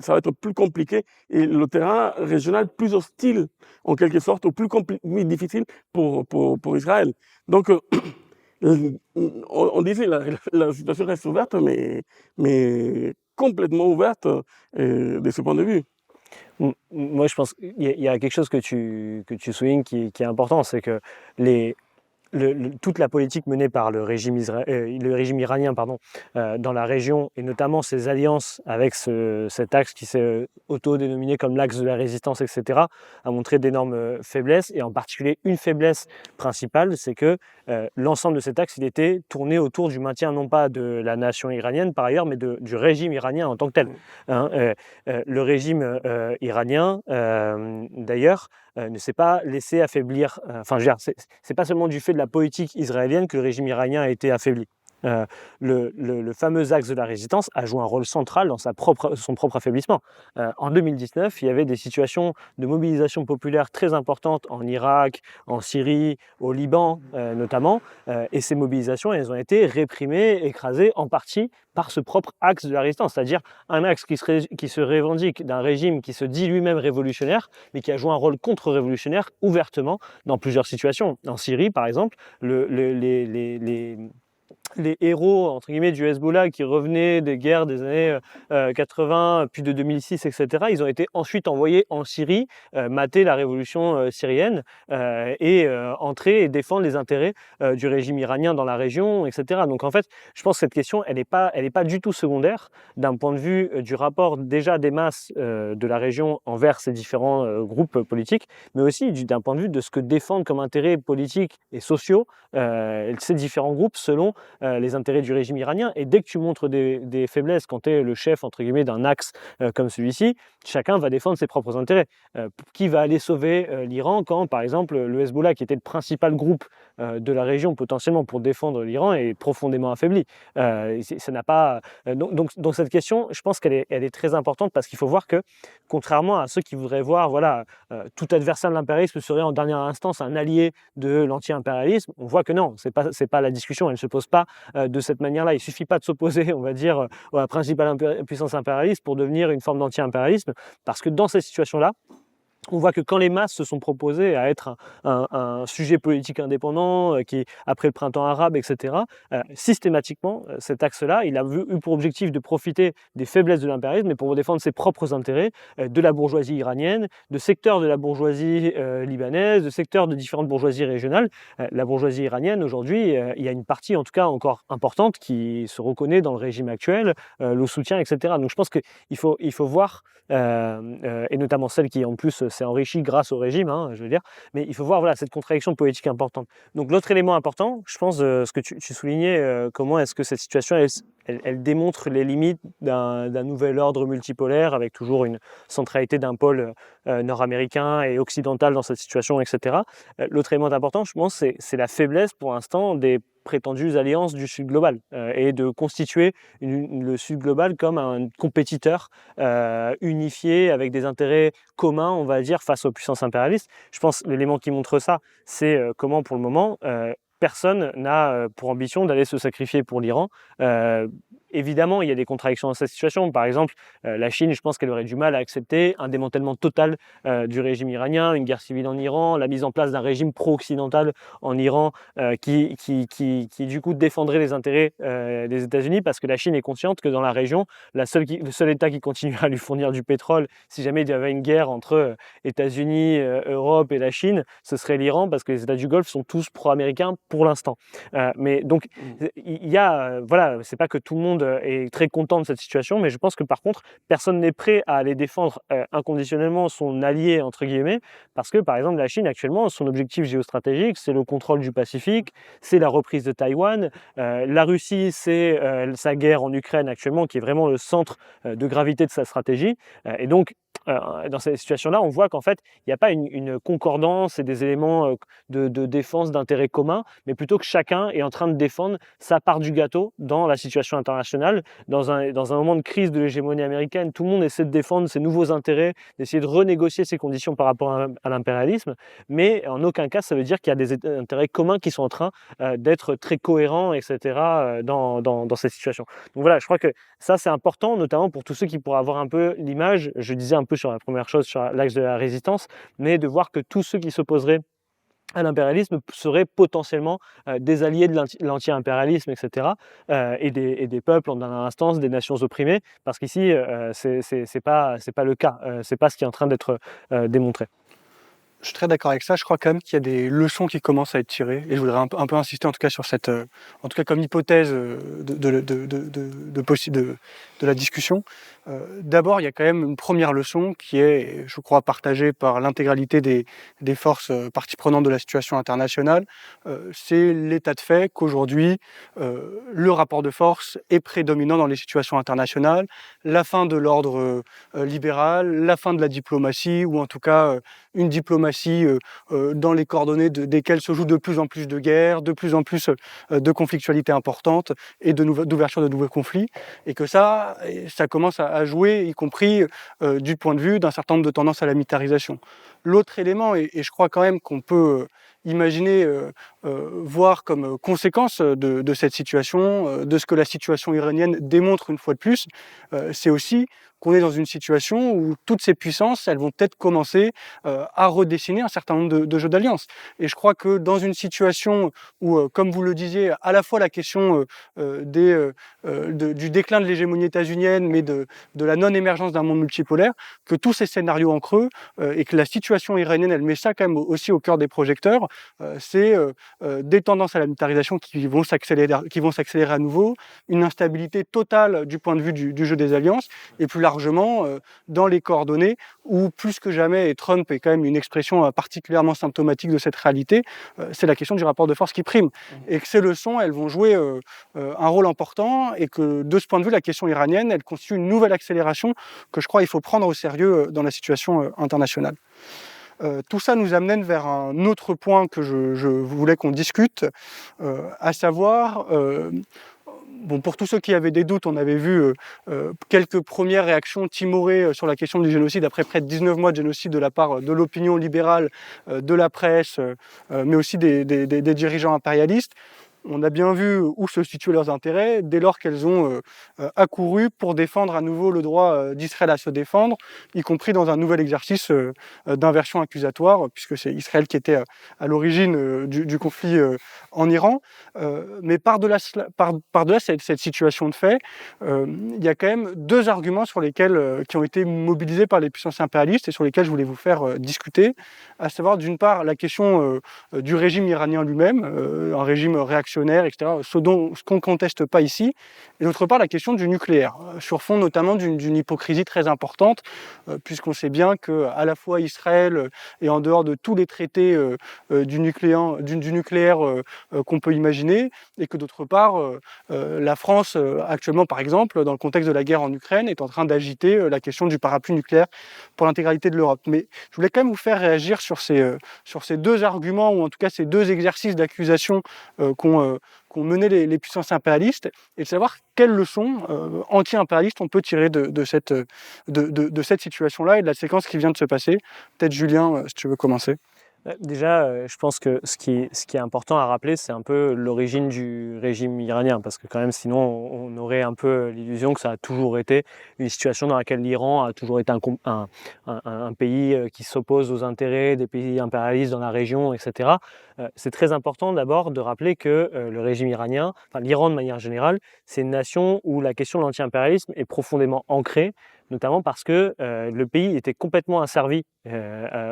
ça va être plus compliqué et le terrain régional plus hostile en quelque sorte, ou plus difficile pour Israël. Donc on disait la situation reste ouverte, mais complètement ouverte de ce point de vue.
Moi, je pense qu'il y a quelque chose que tu soulignes qui est important, c'est que toute la politique menée par le régime iranien dans la région, et notamment ses alliances avec cet axe qui s'est auto-dénominé comme l'axe de la résistance, etc., a montré d'énormes faiblesses, et en particulier une faiblesse principale, c'est que l'ensemble de cet axe, il était tourné autour du maintien non pas de la nation iranienne par ailleurs, mais du régime iranien en tant que tel. Le régime iranien, d'ailleurs, ne s'est pas laissé affaiblir. C'est pas seulement du fait de la politique israélienne que le régime iranien a été affaibli. Le fameux axe de la résistance a joué un rôle central dans son propre affaiblissement. En 2019, il y avait des situations de mobilisation populaire très importantes en Irak, en Syrie, au Liban notamment, et ces mobilisations, elles ont été réprimées, écrasées en partie par ce propre axe de la résistance, c'est-à-dire un axe qui se revendique d'un régime qui se dit lui-même révolutionnaire, mais qui a joué un rôle contre-révolutionnaire ouvertement dans plusieurs situations. En Syrie, par exemple, les héros entre guillemets du Hezbollah qui revenaient des guerres des années 80, puis de 2006, etc., ils ont été ensuite envoyés en Syrie mater la révolution syrienne et entrer et défendre les intérêts du régime iranien dans la région, etc. Donc en fait, je pense que cette question, elle n'est pas du tout secondaire d'un point de vue du rapport déjà des masses de la région envers ces différents groupes politiques, mais aussi d'un point de vue de ce que défendent comme intérêts politiques et sociaux ces différents groupes selon les intérêts du régime iranien. Et dès que tu montres des faiblesses quand tu es le chef entre guillemets d'un axe comme celui-ci, chacun va défendre ses propres intérêts. Qui va aller sauver l'Iran quand, par exemple, le Hezbollah, qui était le principal groupe de la région potentiellement pour défendre l'Iran, est profondément affaibli. Ça n'a pas... donc cette question, je pense qu'elle est très importante parce qu'il faut voir que, contrairement à ceux qui voudraient voir tout adversaire de l'impérialisme serait en dernière instance un allié de l'anti-impérialisme, on voit que non, c'est pas la discussion, elle ne se pose pas de cette manière-là. Il ne suffit pas de s'opposer, on va dire, à la principale puissance impérialiste pour devenir une forme d'anti-impérialisme, parce que dans cette situation-là, on voit que quand les masses se sont proposées à être un sujet politique indépendant, qui, après le printemps arabe, etc., systématiquement, cet axe-là, il a eu pour objectif de profiter des faiblesses de l'impérialisme, mais pour défendre ses propres intérêts, de la bourgeoisie iranienne, de secteurs de la bourgeoisie libanaise, de secteurs de différentes bourgeoisies régionales. La bourgeoisie iranienne, aujourd'hui, il y a une partie, en tout cas encore importante, qui se reconnaît dans le régime actuel, le soutien, etc. Donc je pense qu'il faut voir, et notamment celle qui, en plus, s'est enrichie grâce au régime, je veux dire, mais il faut voir cette contradiction politique importante. Donc l'autre élément important, je pense, ce que tu soulignais, comment est-ce que cette situation, elle démontre les limites d'un nouvel ordre multipolaire avec toujours une centralité d'un pôle nord-américain et occidental dans cette situation, etc. L'autre élément important, je pense, c'est la faiblesse pour l'instant des prétendues alliances du Sud global et de constituer le Sud global comme un compétiteur unifié avec des intérêts communs, on va dire, face aux puissances impérialistes. Je pense que l'élément qui montre ça, c'est comment pour le moment personne n'a pour ambition d'aller se sacrifier pour l'Iran. Évidemment, il y a des contradictions dans cette situation. Par exemple, la Chine, je pense qu'elle aurait du mal à accepter un démantèlement total du régime iranien, une guerre civile en Iran, la mise en place d'un régime pro-occidental en Iran qui du coup défendrait les intérêts des États-Unis, parce que la Chine est consciente que dans la région, le seul État qui continue à lui fournir du pétrole, si jamais il y avait une guerre entre États-Unis, Europe et la Chine, ce serait l'Iran, parce que les États du Golfe sont tous pro-américains pour l'instant. Mais donc, il y a, c'est pas que tout le monde est très content de cette situation, mais je pense que par contre, personne n'est prêt à aller défendre inconditionnellement son allié, entre guillemets, parce que par exemple, la Chine actuellement, son objectif géostratégique, c'est le contrôle du Pacifique, c'est la reprise de Taïwan. La Russie, c'est sa guerre en Ukraine actuellement, qui est vraiment le centre de gravité de sa stratégie. Et donc, dans cette situation-là, on voit qu'en fait, il n'y a pas une concordance et des éléments de défense d'intérêts communs, mais plutôt que chacun est en train de défendre sa part du gâteau dans la situation internationale. Dans un moment de crise de l'hégémonie américaine, tout le monde essaie de défendre ses nouveaux intérêts, d'essayer de renégocier ses conditions par rapport à l'impérialisme, mais en aucun cas, ça veut dire qu'il y a des intérêts communs qui sont en train d'être très cohérents, etc., dans cette situation. Donc voilà, je crois que ça, c'est important, notamment pour tous ceux qui pourraient avoir un peu l'image, je disais un peu sur la première chose, sur l'axe de la résistance, mais de voir que tous ceux qui s'opposeraient à l'impérialisme seraient potentiellement des alliés de l'anti-impérialisme, etc., et des peuples en dernière instance, des nations opprimées, parce qu'ici, c'est pas le cas, c'est pas ce qui est en train d'être démontré.
Je suis très d'accord avec ça. Je crois quand même qu'il y a des leçons qui commencent à être tirées. Et je voudrais un peu insister en tout cas sur cette, en tout cas comme hypothèse de la discussion. D'abord, il y a quand même une première leçon qui est, je crois, partagée par l'intégralité des forces parties prenantes de la situation internationale. C'est l'état de fait qu'aujourd'hui, le rapport de force est prédominant dans les situations internationales, la fin de l'ordre libéral, la fin de la diplomatie, ou en tout cas une diplomatie dans les coordonnées desquelles se joue de plus en plus de guerres, de plus en plus de conflictualités importantes et d'ouverture de nouveaux conflits, et que ça commence à jouer, y compris du point de vue d'un certain nombre de tendances à la militarisation. L'autre élément, et je crois quand même qu'on peut imaginer voir comme conséquence de cette situation, de ce que la situation iranienne démontre une fois de plus, c'est aussi qu'on est dans une situation où toutes ces puissances, elles vont peut-être commencer à redessiner un certain nombre de jeux d'alliance. Et je crois que dans une situation où, comme vous le disiez, à la fois la question du déclin de l'hégémonie états-unienne, mais de la non-émergence d'un monde multipolaire, que tous ces scénarios en creux, et que la situation iranienne, elle met ça quand même aussi au cœur des projecteurs, c'est des tendances à la militarisation qui vont s'accélérer à nouveau, une instabilité totale du point de vue du jeu des alliances, et plus largement dans les coordonnées où plus que jamais, et Trump est quand même une expression particulièrement symptomatique de cette réalité, c'est la question du rapport de force qui prime. Et que ces leçons, elles vont jouer un rôle important, et que de ce point de vue, la question iranienne, elle constitue une nouvelle accélération que je crois il faut prendre au sérieux dans la situation internationale. Tout ça nous amène vers un autre point que je voulais qu'on discute, à savoir, bon, pour tous ceux qui avaient des doutes, on avait vu quelques premières réactions timorées sur la question du génocide après près de 19 mois de génocide de la part de l'opinion libérale, de la presse, mais aussi des dirigeants impérialistes. On a bien vu où se situaient leurs intérêts dès lors qu'elles ont accouru pour défendre à nouveau le droit d'Israël à se défendre, y compris dans un nouvel exercice d'inversion accusatoire, puisque c'est Israël qui était à l'origine du conflit en Iran. Mais par-delà cette situation de fait, il y a quand même deux arguments sur lesquels, qui ont été mobilisés par les puissances impérialistes et sur lesquels je voulais vous faire discuter, à savoir d'une part la question du régime iranien lui-même, un régime réactionnaire, etc., ce qu'on ne conteste pas ici, et d'autre part la question du nucléaire, sur fond notamment d'une hypocrisie très importante, puisqu'on sait bien qu'à la fois Israël est en dehors de tous les traités du nucléaire qu'on peut imaginer, et que d'autre part la France actuellement, par exemple, dans le contexte de la guerre en Ukraine, est en train d'agiter la question du parapluie nucléaire pour l'intégralité de l'Europe. Mais je voulais quand même vous faire réagir sur ces deux arguments, ou en tout cas ces deux exercices d'accusation qu'ont mené les puissances impérialistes, et de savoir quelles leçons anti-impérialistes on peut tirer de cette situation-là et de la séquence qui vient de se passer. Peut-être Julien, si tu veux commencer.
Déjà, je pense que ce qui est important à rappeler, c'est un peu l'origine du régime iranien, parce que quand même, sinon, on aurait un peu l'illusion que ça a toujours été une situation dans laquelle l'Iran a toujours été un pays qui s'oppose aux intérêts des pays impérialistes dans la région, etc. C'est très important d'abord de rappeler que le régime iranien, enfin l'Iran de manière générale, c'est une nation où la question de l'anti-impérialisme est profondément ancrée, notamment parce que le pays était complètement asservi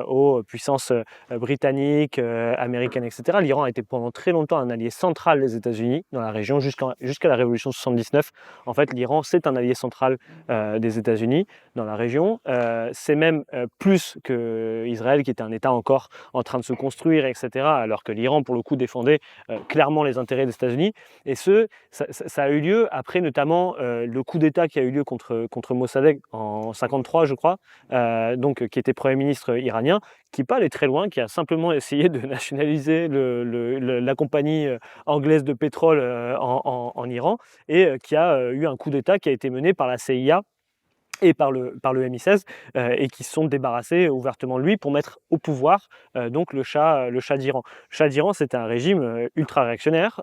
aux puissances britanniques, américaines, etc. L'Iran a été pendant très longtemps un allié central des États-Unis dans la région jusqu'à la révolution de 79. En fait, l'Iran, c'est un allié central des États-Unis dans la région. C'est même plus que Israël, qui était un État encore en train de se construire, etc., alors que l'Iran, pour le coup, défendait clairement les intérêts des États-Unis. Et ça a eu lieu après notamment le coup d'État qui a eu lieu contre Mossadegh en 53, je crois, qui était Premier ministre iranien, qui n'est pas allé très loin, qui a simplement essayé de nationaliser la compagnie anglaise de pétrole en Iran, et qui a eu un coup d'État qui a été mené par la CIA et par le MI16, et qui se sont débarrassés ouvertement de lui pour mettre au pouvoir donc le Shah d'Iran. Le Shah d'Iran, c'est un régime ultra-réactionnaire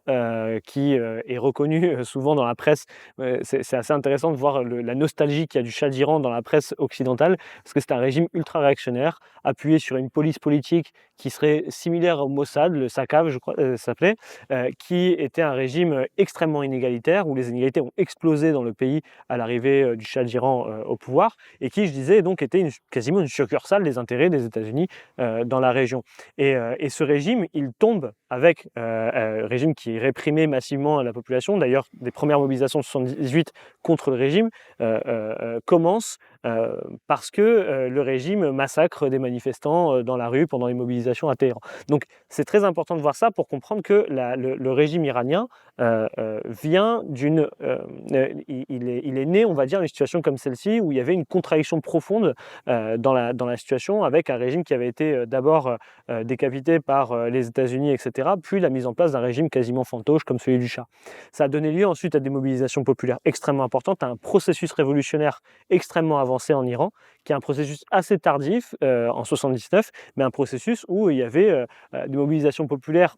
qui est reconnu souvent dans la presse. C'est assez intéressant de voir la nostalgie qu'il y a du Shah d'Iran dans la presse occidentale, parce que c'est un régime ultra-réactionnaire, appuyé sur une police politique qui serait similaire au Mossad, le SACAV, je crois, ça s'appelait, qui était un régime extrêmement inégalitaire, où les inégalités ont explosé dans le pays à l'arrivée du Shah d'Iran au pouvoir et qui, je disais, donc était quasiment une succursale des intérêts des États-Unis dans la région. Et ce régime, il tombe avec un régime qui réprimait massivement la population. D'ailleurs, des premières mobilisations de 1978 contre le régime commencent parce que le régime massacre des manifestants dans la rue pendant les mobilisations à Téhéran. Donc c'est très important de voir ça pour comprendre que le régime iranien vient d'une... il est né, on va dire, d'une situation comme celle-ci où il y avait une contradiction profonde dans la situation avec un régime qui avait été d'abord décapité par les États-Unis, etc., puis la mise en place d'un régime quasiment fantoche comme celui du Shah. Ça a donné lieu ensuite à des mobilisations populaires extrêmement importantes, à un processus révolutionnaire extrêmement avancé en Iran, qui est un processus assez tardif en 79, mais un processus où il y avait des mobilisations populaires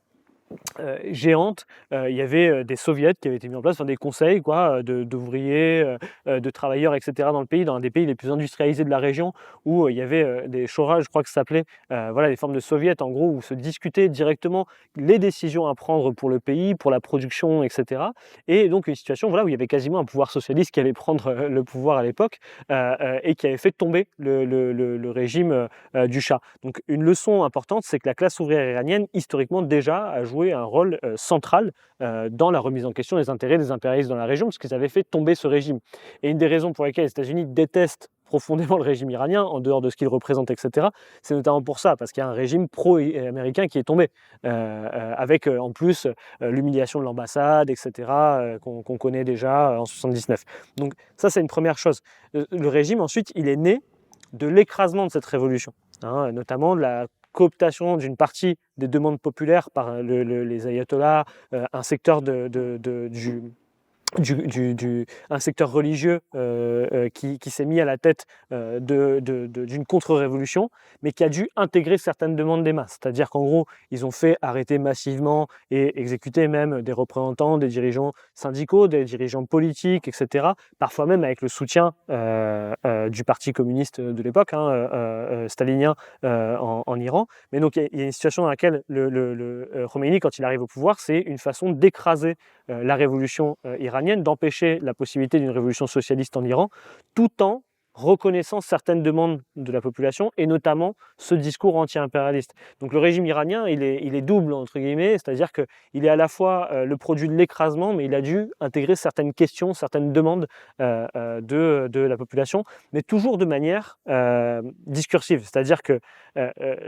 géante. Il y avait des soviets qui avaient été mis en place, enfin, des conseils d'ouvriers, de travailleurs, etc. dans le pays, dans un des pays les plus industrialisés de la région, où il y avait des shura, je crois que ça s'appelait, voilà, des formes de soviets, en gros, où se discutaient directement les décisions à prendre pour le pays, pour la production, etc. Et donc une situation, voilà, où il y avait quasiment un pouvoir socialiste qui allait prendre le pouvoir à l'époque et qui avait fait tomber le régime du Shah. Donc une leçon importante, c'est que la classe ouvrière iranienne, historiquement déjà, a joué un rôle central dans la remise en question des intérêts des impérialistes dans la région, parce qu'ils avaient fait tomber ce régime. Et une des raisons pour lesquelles les États-Unis détestent profondément le régime iranien, en dehors de ce qu'il représente, etc., c'est notamment pour ça, parce qu'il y a un régime pro-américain qui est tombé, avec en plus l'humiliation de l'ambassade, etc., qu'on connaît déjà en 1979. Donc ça, c'est une première chose. Le régime, ensuite, il est né de l'écrasement de cette révolution, notamment de la cooptation d'une partie des demandes populaires par les ayatollahs, un secteur un secteur religieux qui s'est mis à la tête d'une contre-révolution, mais qui a dû intégrer certaines demandes des masses. C'est-à-dire qu'en gros, ils ont fait arrêter massivement et exécuter même des représentants, des dirigeants syndicaux, des dirigeants politiques, etc., parfois même avec le soutien du Parti communiste de l'époque, stalinien en Iran. Mais donc il y a une situation dans laquelle le Khomeini, quand il arrive au pouvoir, c'est une façon d'écraser la révolution iranienne, d'empêcher la possibilité d'une révolution socialiste en Iran, tout en reconnaissant certaines demandes de la population, et notamment ce discours anti-impérialiste. Donc le régime iranien, il est double, entre guillemets, c'est-à-dire qu'il est à la fois le produit de l'écrasement, mais il a dû intégrer certaines questions, certaines demandes de la population, mais toujours de manière discursive. C'est-à-dire que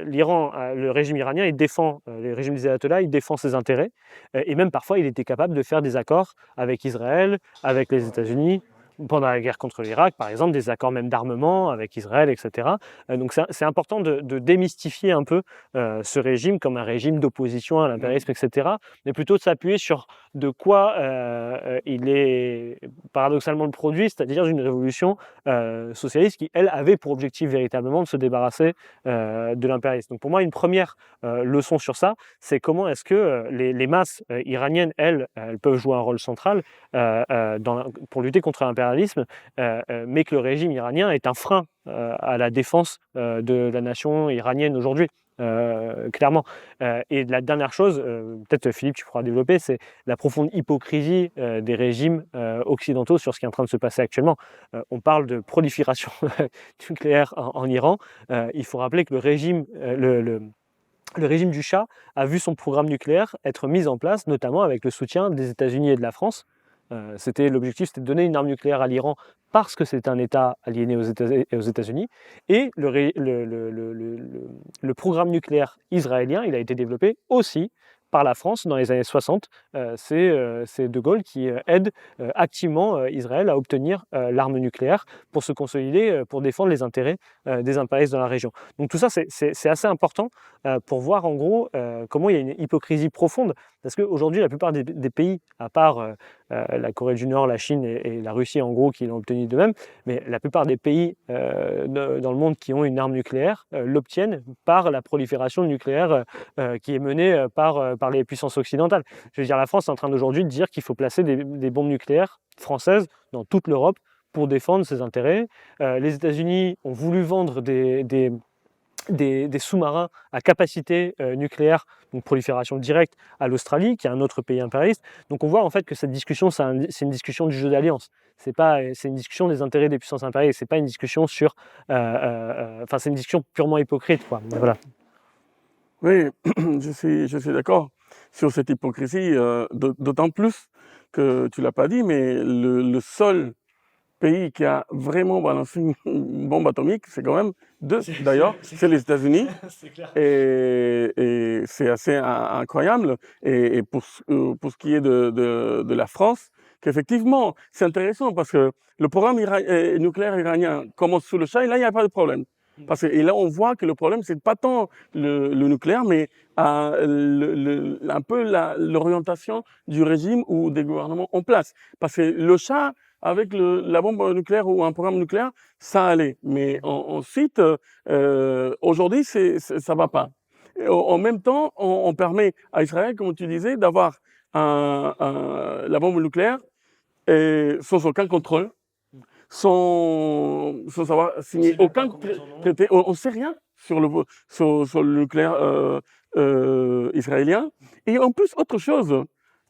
l'Iran, le régime iranien, il défend, le régime des ayatollahs, il défend ses intérêts, et même parfois il était capable de faire des accords avec Israël, avec les États-Unis, pendant la guerre contre l'Irak, par exemple, des accords même d'armement avec Israël, etc. Donc c'est important de démystifier un peu ce régime comme un régime d'opposition à l'impérialisme, etc., mais plutôt de s'appuyer sur de quoi il est paradoxalement le produit, c'est-à-dire d'une révolution socialiste qui, elle, avait pour objectif véritablement de se débarrasser de l'impérialisme. Donc pour moi, une première leçon sur ça, c'est comment est-ce que les masses iraniennes, elles peuvent jouer un rôle central pour lutter contre l'impérialisme, mais que le régime iranien est un frein à la défense de la nation iranienne aujourd'hui. Clairement. Et la dernière chose, peut-être Philippe tu pourras développer, c'est la profonde hypocrisie des régimes occidentaux sur ce qui est en train de se passer actuellement. On parle de prolifération nucléaire en Iran. Il faut rappeler que le régime du Shah a vu son programme nucléaire être mis en place, notamment avec le soutien des États-Unis et de la France. L'objectif, c'était de donner une arme nucléaire à l'Iran parce que c'est un État aliéné aux États-Unis. Et le programme nucléaire israélien, il a été développé aussi par la France dans les années 60. C'est De Gaulle qui aide activement Israël à obtenir l'arme nucléaire pour se consolider, pour défendre les intérêts des impérialistes dans la région. Donc tout ça, c'est assez important pour voir en gros comment il y a une hypocrisie profonde, parce qu'aujourd'hui, la plupart des pays, à part la Corée du Nord, la Chine et la Russie en gros, qui l'ont obtenu d'eux-mêmes, mais la plupart des pays dans le monde qui ont une arme nucléaire l'obtiennent par la prolifération nucléaire qui est menée par les puissances occidentales. Je veux dire, la France est en train d'aujourd'hui de dire qu'il faut placer des bombes nucléaires françaises dans toute l'Europe pour défendre ses intérêts. Les États-Unis ont voulu vendre des des sous-marins à capacité nucléaire, donc prolifération directe, à l'Australie, qui est un autre pays impérialiste. Donc on voit en fait que cette discussion, c'est une discussion du jeu d'alliance. C'est une discussion des intérêts des puissances impérialistes. C'est pas une discussion sur, c'est une discussion purement hypocrite, quoi. Voilà.
Oui, je suis d'accord sur cette hypocrisie, d'autant plus que tu l'as pas dit, mais le seul pays qui a vraiment balancé une bombe atomique, c'est quand même deux, d'ailleurs, c'est les États-Unis. Et c'est assez incroyable. Et pour ce qui est de la France, qu'effectivement, c'est intéressant parce que le programme nucléaire iranien commence sous le Shah et là, il n'y a pas de problème. Et là, on voit que le problème, c'est pas tant le nucléaire, mais un peu l'orientation du régime ou des gouvernements en place. Parce que le Shah, avec la bombe nucléaire ou un programme nucléaire, ça allait. Mais ensuite, aujourd'hui, ça va pas. Et en même temps, on permet à Israël, comme tu disais, d'avoir la bombe nucléaire sans aucun contrôle, sans avoir signé aucun traité. On ne sait rien sur le nucléaire israélien. Et en plus, autre chose,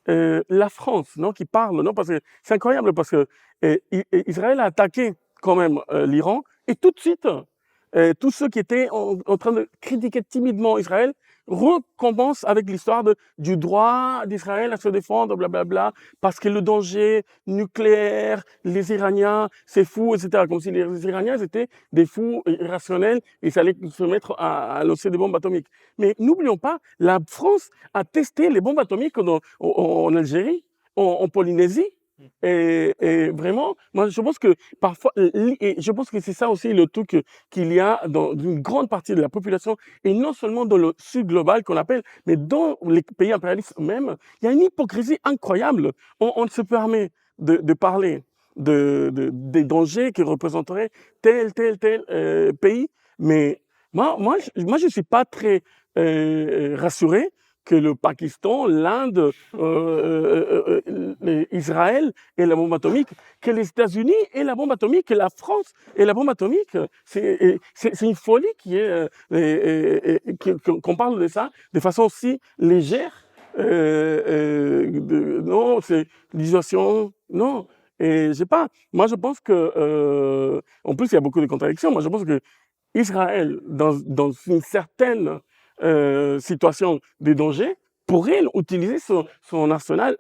la France, non, qui parle, non, parce que c'est incroyable, parce que Israël a attaqué quand même l'Iran, et tout de suite, tous ceux qui étaient en train de critiquer timidement Israël recommencent avec l'histoire du droit d'Israël à se défendre, blablabla, parce que le danger nucléaire, les Iraniens, c'est fou, etc. Comme si les Iraniens étaient des fous irrationnels et ça allait se mettre à lancer des bombes atomiques. Mais n'oublions pas, la France a testé les bombes atomiques en Algérie, en Polynésie. Et vraiment, moi, je pense que parfois, et je pense que c'est ça aussi le truc qu'il y a dans une grande partie de la population, et non seulement dans le sud global qu'on appelle, mais dans les pays impérialistes eux-mêmes, il y a une hypocrisie incroyable. On se permet de parler des dangers que représenterait tel pays, mais moi, je suis pas très rassuré que le Pakistan, l'Inde, Israël et la bombe atomique, que les États-Unis et la bombe atomique, que la France et la bombe atomique. C'est une folie qu'on parle de ça de façon aussi légère. Non, c'est dissuasion, non. Et je sais pas, moi je pense que, en plus il y a beaucoup de contradictions, moi je pense que Israël, dans une certaine situation de danger, pourrait utiliser son arsenal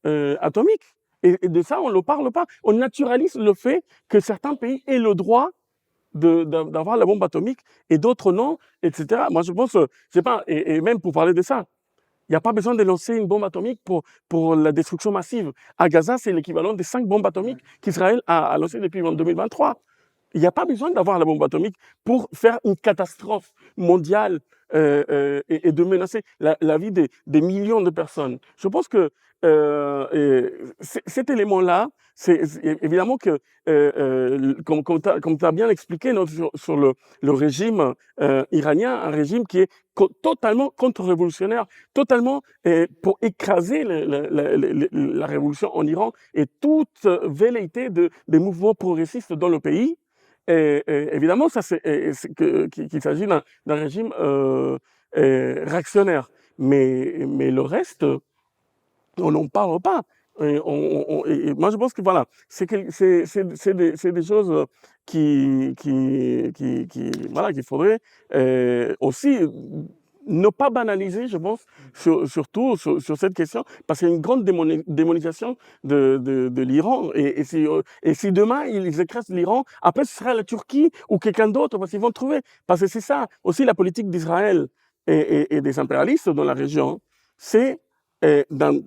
atomique. Et de ça, on ne parle pas. On naturalise le fait que certains pays aient le droit d'avoir la bombe atomique et d'autres non, etc. Moi, je pense, je sais pas, et même pour parler de ça, il n'y a pas besoin de lancer une bombe atomique pour la destruction massive. À Gaza, c'est l'équivalent des 5 bombes atomiques qu'Israël a lancées depuis 2023. Il n'y a pas besoin d'avoir la bombe atomique pour faire une catastrophe mondiale et de menacer la vie des millions de personnes. Je pense que cet élément-là, c'est évidemment que, comme tu as bien expliqué sur le régime iranien, un régime qui est totalement contre-révolutionnaire, totalement pour écraser la révolution en Iran et toute velléité des mouvements progressistes dans le pays. Et évidemment, ça qu'il s'agit d'un régime réactionnaire. Mais le reste, on n'en parle pas. Et moi, je pense que voilà, c'est des choses voilà, qu'il faudrait aussi ne pas banaliser, je pense, surtout sur cette question, parce qu'il y a une grande démonisation de l'Iran. Et si demain, ils écrasent l'Iran, après, ce sera la Turquie ou quelqu'un d'autre, parce qu'ils vont trouver. Parce que c'est ça, aussi la politique d'Israël et des impérialistes dans la région, c'est de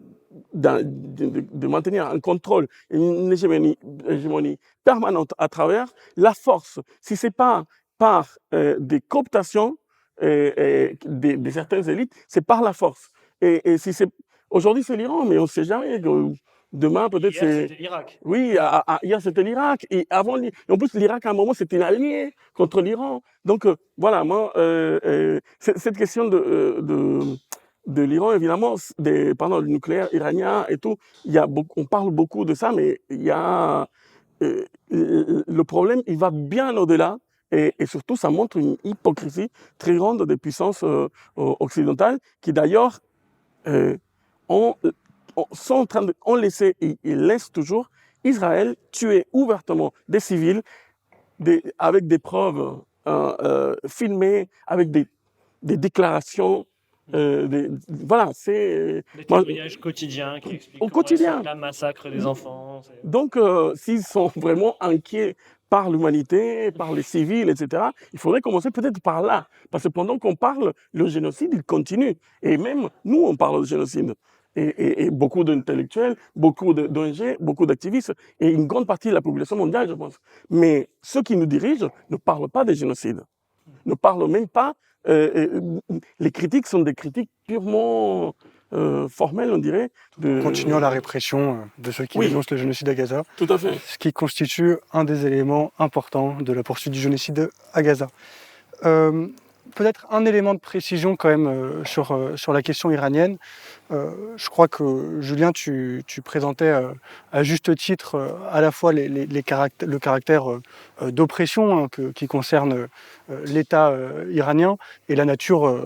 maintenir un contrôle, une hégémonie permanente à travers la force. Si ce n'est pas par des cooptations, de certaines élites, c'est par la force. Et si c'est aujourd'hui c'est l'Iran, mais on ne sait jamais. Demain peut-être c'est
l'Irak.
Oui, hier c'était l'Irak et avant en plus l'Irak à un moment c'était un allié contre l'Iran. Donc voilà, moi cette question de l'Iran évidemment, pendant le nucléaire iranien et tout, on parle beaucoup de ça, mais il y a le problème, il va bien au-delà et surtout, ça montre une hypocrisie très grande des puissances occidentales qui d'ailleurs sont en train ont laissé et laissent toujours Israël tuer ouvertement des civils avec des preuves filmées, avec des déclarations. Voilà, c'est...
Des témoignages quotidiens qui expliquent
au
comment
quotidien.
c'est un massacre des enfants.
Donc, s'ils sont vraiment inquiets par l'humanité, par les civils, etc., il faudrait commencer peut-être par là. Parce que pendant qu'on parle, le génocide, il continue. Et même nous, on parle de génocide. Et beaucoup d'intellectuels, beaucoup d'ONG, beaucoup d'activistes, et une grande partie de la population mondiale, je pense. Mais ceux qui nous dirigent ne parlent pas des génocides. Ne parlent même pas... les critiques sont des critiques purement formelles, on dirait.
Continuant la répression de ceux qui dénoncent le génocide à Gaza.
Tout à fait.
Ce qui constitue un des éléments importants de la poursuite du génocide à Gaza. Peut-être un élément de précision quand même sur la question iranienne. Je crois que Julien, tu présentais à juste titre à la fois le caractère d'oppression qui concerne l'État iranien et la nature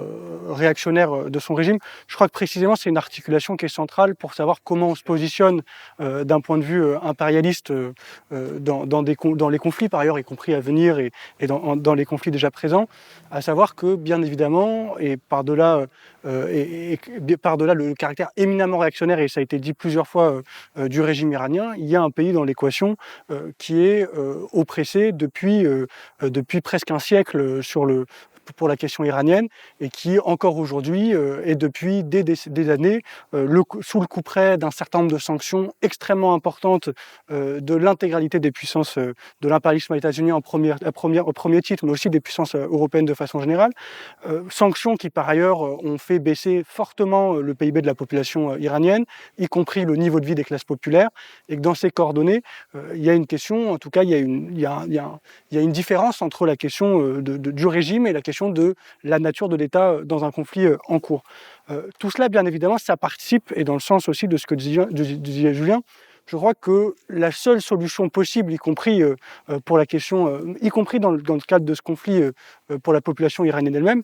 réactionnaire de son régime. Je crois que précisément c'est une articulation qui est centrale pour savoir comment on se positionne d'un point de vue impérialiste dans les conflits par ailleurs, y compris à venir et dans les conflits déjà présents, à savoir que bien évidemment et par-delà le caractère éminemment réactionnaire, et ça a été dit plusieurs fois du régime iranien, il y a un pays dans l'équation qui est oppressé depuis presque un siècle pour la question iranienne et qui encore aujourd'hui est depuis des années sous le couperet d'un certain nombre de sanctions extrêmement importantes de l'intégralité des puissances de l'impérialisme états-unien au premier titre, mais aussi des puissances européennes de façon générale. Sanctions qui par ailleurs ont fait baisser fortement le PIB de la population iranienne, y compris le niveau de vie des classes populaires, et que dans ces coordonnées, il y a une question, en tout cas il y a une différence entre la question du régime et la question de la nature de l'État dans un conflit en cours. Tout cela, bien évidemment, ça participe, et dans le sens aussi de ce que disait Julien, je crois que la seule solution possible, y compris pour la question, y compris dans le cadre de ce conflit pour la population iranienne elle-même,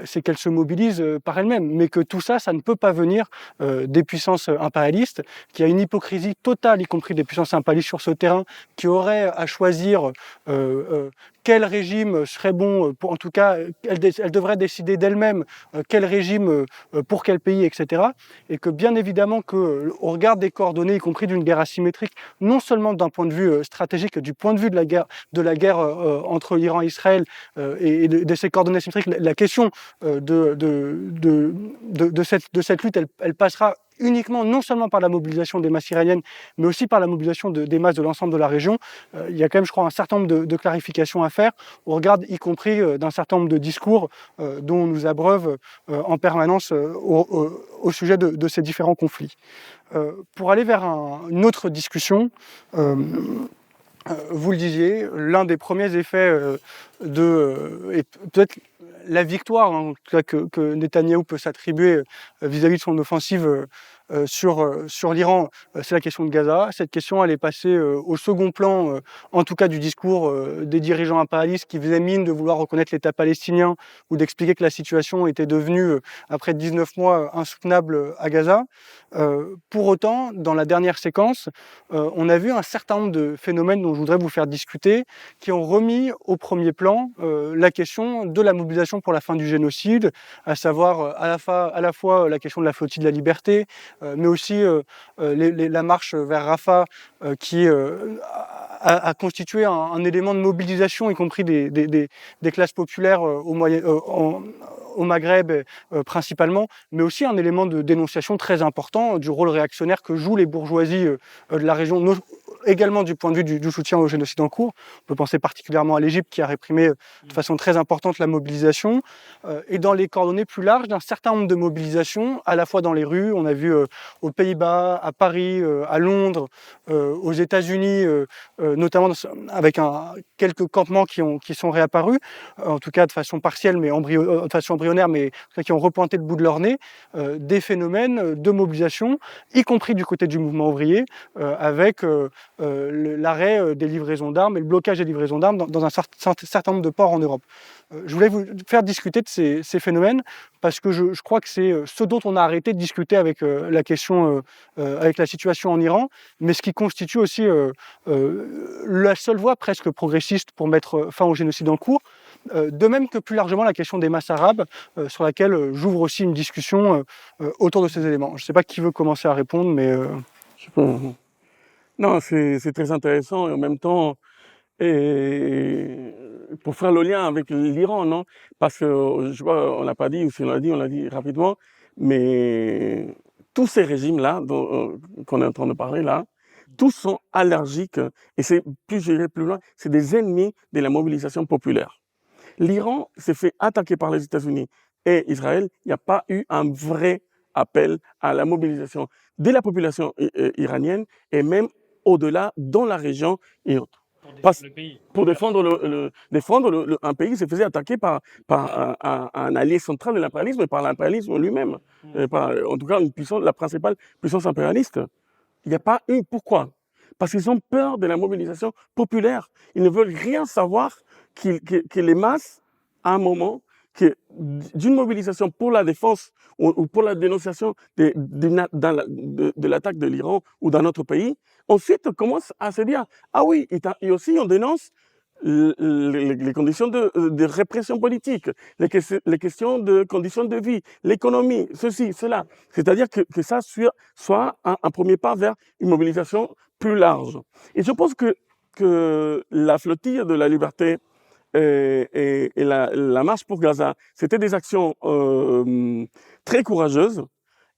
c'est qu'elle se mobilise par elle-même. Mais que tout ça, ça ne peut pas venir des puissances impérialistes, qui a une hypocrisie totale, y compris des puissances impérialistes sur ce terrain, qui auraient à choisir quel régime serait bon, en tout cas, elles devraient décider d'elles-mêmes quel régime pour quel pays, etc. Et que bien évidemment qu'au regard des coordonnées, y compris d'une guerre asymétrique, non seulement d'un point de vue stratégique, du point de vue de la guerre entre l'Iran et Israël et de ces coordonnées asymétriques, la question de cette lutte, elle passera uniquement, non seulement par la mobilisation des masses iraniennes, mais aussi par la mobilisation des masses de l'ensemble de la région. Il y a quand même, je crois, un certain nombre de clarifications à faire, au regard, y compris d'un certain nombre de discours dont on nous abreuve en permanence au sujet de ces différents conflits. Pour aller vers une autre discussion, vous le disiez, l'un des premiers effets et peut-être la victoire en tout cas, que Netanyahou peut s'attribuer vis-à-vis de son offensive sur l'Iran, c'est la question de Gaza. Cette question, elle est passée au second plan, en tout cas du discours des dirigeants impérialistes qui faisaient mine de vouloir reconnaître l'État palestinien ou d'expliquer que la situation était devenue, après 19 mois, insoutenable à Gaza. Pour autant, dans la dernière séquence, on a vu un certain nombre de phénomènes dont je voudrais vous faire discuter, qui ont remis au premier plan la question de la mobilisation pour la fin du génocide, à savoir à la fois la question de la flottille de la liberté, mais aussi la marche vers Rafah qui a constitué un élément de mobilisation, y compris des classes populaires au Maghreb principalement, mais aussi un élément de dénonciation très important du rôle réactionnaire que jouent les bourgeoisies de la région, également du point de vue du soutien au génocide en cours. On peut penser particulièrement à l'Égypte qui a réprimé de façon très importante la mobilisation, et dans les coordonnées plus larges d'un certain nombre de mobilisations, à la fois dans les rues, on a vu aux Pays-Bas, à Paris, à Londres, aux États-Unis, notamment avec quelques campements qui sont réapparus, en tout cas de façon partielle, mais de façon embryonnaire, mais qui ont repointé le bout de leur nez, des phénomènes de mobilisation, y compris du côté du mouvement ouvrier, avec l'arrêt des livraisons d'armes et le blocage des livraisons d'armes dans un certain nombre de ports en Europe. Je voulais vous faire discuter de ces phénomènes parce que je crois que c'est ce dont on a arrêté de discuter avec avec la situation en Iran, mais ce qui constitue aussi la seule voie presque progressiste pour mettre fin au génocide en cours. De même que plus largement la question des masses arabes, sur laquelle j'ouvre aussi une discussion autour de ces éléments. Je ne sais pas qui veut commencer à répondre, mais...
Je peux. Non, c'est très intéressant et en même temps, et pour faire le lien avec l'Iran, non? Parce que, je vois, on l'a pas dit, ou si on l'a dit rapidement, mais tous ces régimes-là, qu'on est en train de parler là, tous sont allergiques, et c'est, plus j'irai plus loin, c'est des ennemis de la mobilisation populaire. L'Iran s'est fait attaquer par les États-Unis et Israël, il n'y a pas eu un vrai appel à la mobilisation de la population iranienne et même au-delà dans la région et autres. Pour défendre un pays, se faisait attaquer par un allié central de l'impérialisme et par l'impérialisme lui-même. En tout cas, la principale puissance impérialiste. Il n'y a pas eu. Pourquoi? Parce qu'ils ont peur de la mobilisation populaire. Ils ne veulent rien savoir que les masses, à un moment, d'une mobilisation pour la défense ou pour la dénonciation de l'attaque de l'Iran ou d'un autre pays, ensuite commence à se dire, ah oui, et aussi on dénonce les conditions de répression politique, les questions de conditions de vie, l'économie, ceci, cela. C'est-à-dire que ça soit un premier pas vers une mobilisation plus large. Et je pense que la flottille de la liberté et la marche pour Gaza, c'était des actions très courageuses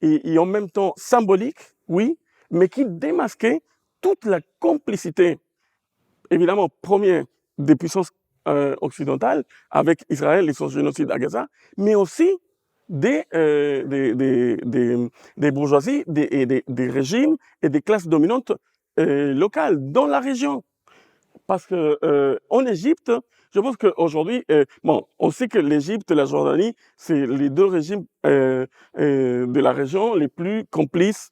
et en même temps symboliques, oui, mais qui démasquaient toute la complicité, évidemment, première des puissances occidentales avec Israël et son génocide à Gaza, mais aussi des bourgeoisies, des régimes et des classes dominantes locales dans la région. Parce que en Égypte, je pense qu'aujourd'hui, on sait que l'Égypte et la Jordanie, c'est les deux régimes de la région les plus complices,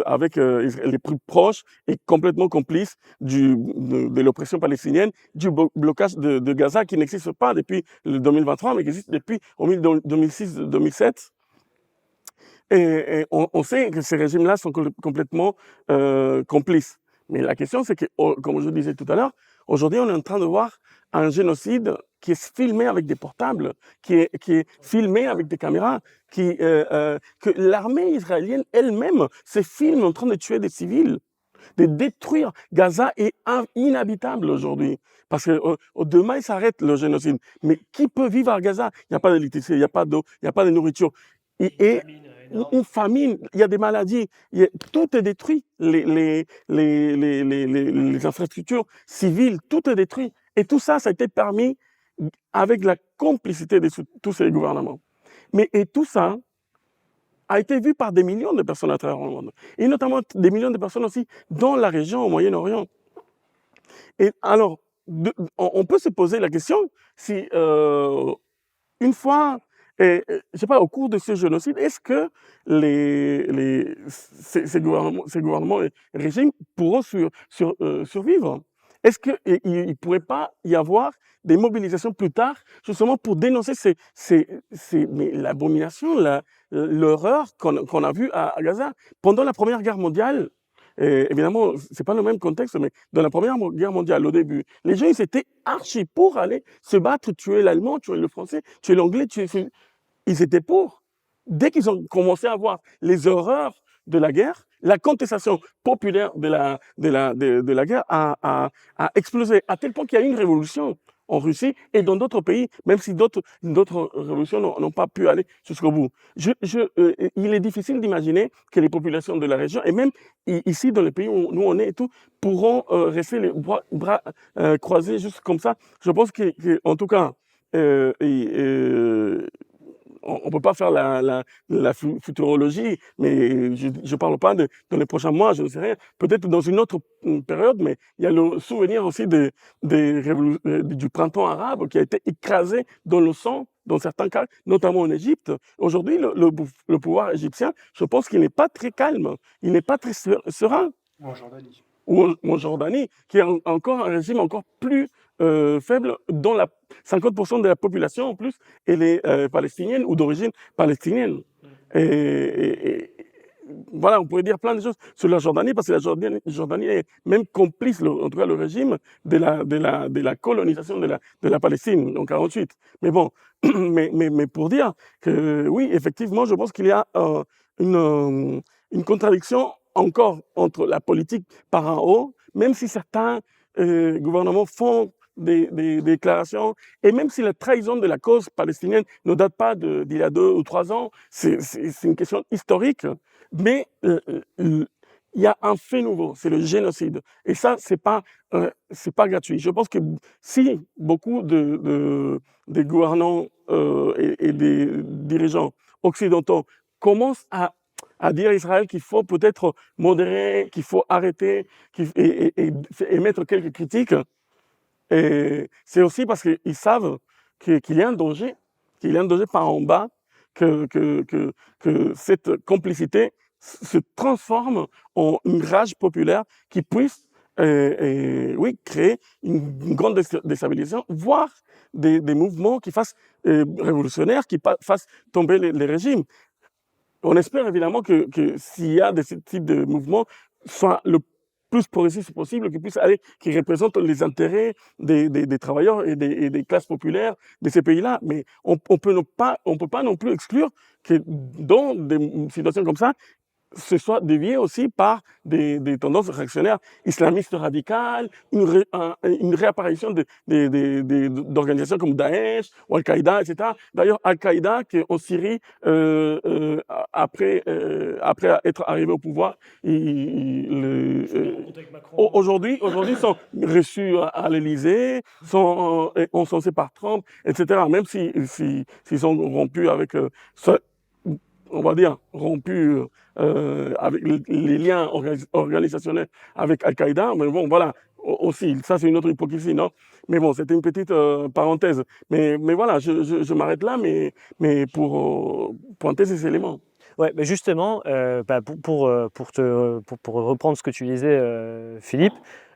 avec les plus proches et complètement complices de l'oppression palestinienne, du blocage de Gaza qui n'existe pas depuis le 2023, mais qui existe depuis 2006-2007. Et on sait que ces régimes-là sont complètement complices. Mais la question, c'est que, comme je disais tout à l'heure, aujourd'hui, on est en train de voir un génocide qui est filmé avec des portables, qui est filmé avec des caméras, que l'armée israélienne elle-même se filme en train de tuer des civils, de détruire. Gaza est inhabitable aujourd'hui. Parce que demain, il s'arrête le génocide. Mais qui peut vivre à Gaza? Il n'y a pas d'électricité, il n'y a pas d'eau, il n'y a pas de nourriture. Et une famine, il y a des maladies, tout est détruit, les infrastructures civiles, tout est détruit. Et tout ça, ça a été permis avec la complicité de tous ces gouvernements. Et tout ça a été vu par des millions de personnes à travers le monde. Et notamment des millions de personnes aussi dans la région, au Moyen-Orient. Et alors, on peut se poser la question si, une fois... Et, je sais pas, au cours de ce génocide, est-ce que ces gouvernements et régimes pourront survivre? Est-ce qu'il ne pourrait pas y avoir des mobilisations plus tard, justement pour dénoncer l'abomination, l'horreur qu'on a vue à Gaza? Pendant la Première Guerre mondiale, évidemment, c'est pas le même contexte, mais dans la Première Guerre mondiale, au début, les gens, ils étaient archi pour aller se battre, tuer l'allemand, tuer le français, tuer l'anglais, ils étaient pour. Dès qu'ils ont commencé à voir les horreurs de la guerre, la contestation populaire de la guerre a explosé, à tel point qu'il y a eu une révolution en Russie et dans d'autres pays, même si d'autres révolutions n'ont pas pu aller jusqu'au bout. Il est difficile d'imaginer que les populations de la région, et même ici dans les pays où nous on est et tout, pourront rester les bras croisés juste comme ça. Je pense qu'en tout cas, on ne peut pas faire la futurologie, mais je ne parle pas dans les prochains mois, je ne sais rien. Peut-être dans une autre période, mais il y a le souvenir aussi du printemps arabe qui a été écrasé dans le sang, dans certains cas, notamment en Égypte. Aujourd'hui, le pouvoir égyptien, je pense qu'il n'est pas très calme, il n'est pas très serein.
En Jordanie.
ou en Jordanie, qui est encore un régime encore plus faible, dont 50% de la population en plus, elle est palestinienne ou d'origine palestinienne. Et voilà, on pourrait dire plein de choses sur la Jordanie, parce que la Jordanie est même complice, en tout cas le régime, de la colonisation de la Palestine, en 1948. Mais bon, mais pour dire que oui, effectivement, je pense qu'il y a une contradiction encore entre la politique par en haut, même si certains gouvernements font des déclarations, et même si la trahison de la cause palestinienne ne date pas d'il y a 2 ou 3 ans, c'est une question historique, mais il y a un fait nouveau, c'est le génocide. Et ça, c'est pas gratuit. Je pense que si beaucoup des gouvernants et des dirigeants occidentaux commencent à dire à Israël qu'il faut peut-être modérer, qu'il faut arrêter, et émettre quelques critiques, et c'est aussi parce qu'ils savent qu'il y a un danger, par en bas, que cette complicité se transforme en une rage populaire qui puisse oui, créer une grande déstabilisation, voire des mouvements qui fassent révolutionnaires, qui fassent tomber les régimes. On espère évidemment que s'il y a ce type de mouvements, soit le plus progressiste possible, qui représente les intérêts des travailleurs et des classes populaires de ces pays-là. Mais on peut pas non plus exclure que dans des situations comme ça, ce soit dévié aussi par des tendances réactionnaires islamistes radicales, une réapparition d'organisations comme Daesh ou Al-Qaïda, etc. D'ailleurs, Al-Qaïda, qui en Syrie, après être arrivé au pouvoir, aujourd'hui sont reçus à l'Élysée, sont encensés par Trump, etc. Même s'ils sont rompus avec on va dire, rompu avec les liens organisationnels avec Al-Qaïda. Mais bon, voilà, aussi, ça c'est une autre hypocrisie, non? Mais bon, c'était une petite parenthèse. Mais voilà, je m'arrête là, mais pour pointer ces éléments.
Ouais, bah justement, pour reprendre ce que tu disais, Philippe,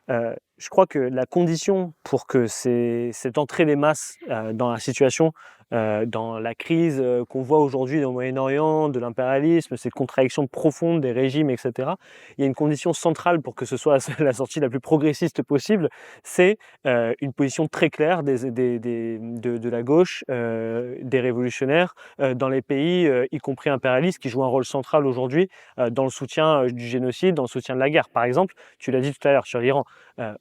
je crois que la condition pour que cette entrée des masses dans la situation, dans la crise qu'on voit aujourd'hui dans le Moyen-Orient, de l'impérialisme, cette contradiction profonde des régimes, etc., il y a une condition centrale pour que ce soit la sortie la plus progressiste possible, c'est une position très claire de la gauche, des révolutionnaires dans les pays, y compris impérialistes, qui jouent un rôle central aujourd'hui dans le soutien du génocide, dans le soutien de la guerre. Par exemple, tu l'as dit tout à l'heure sur l'Iran,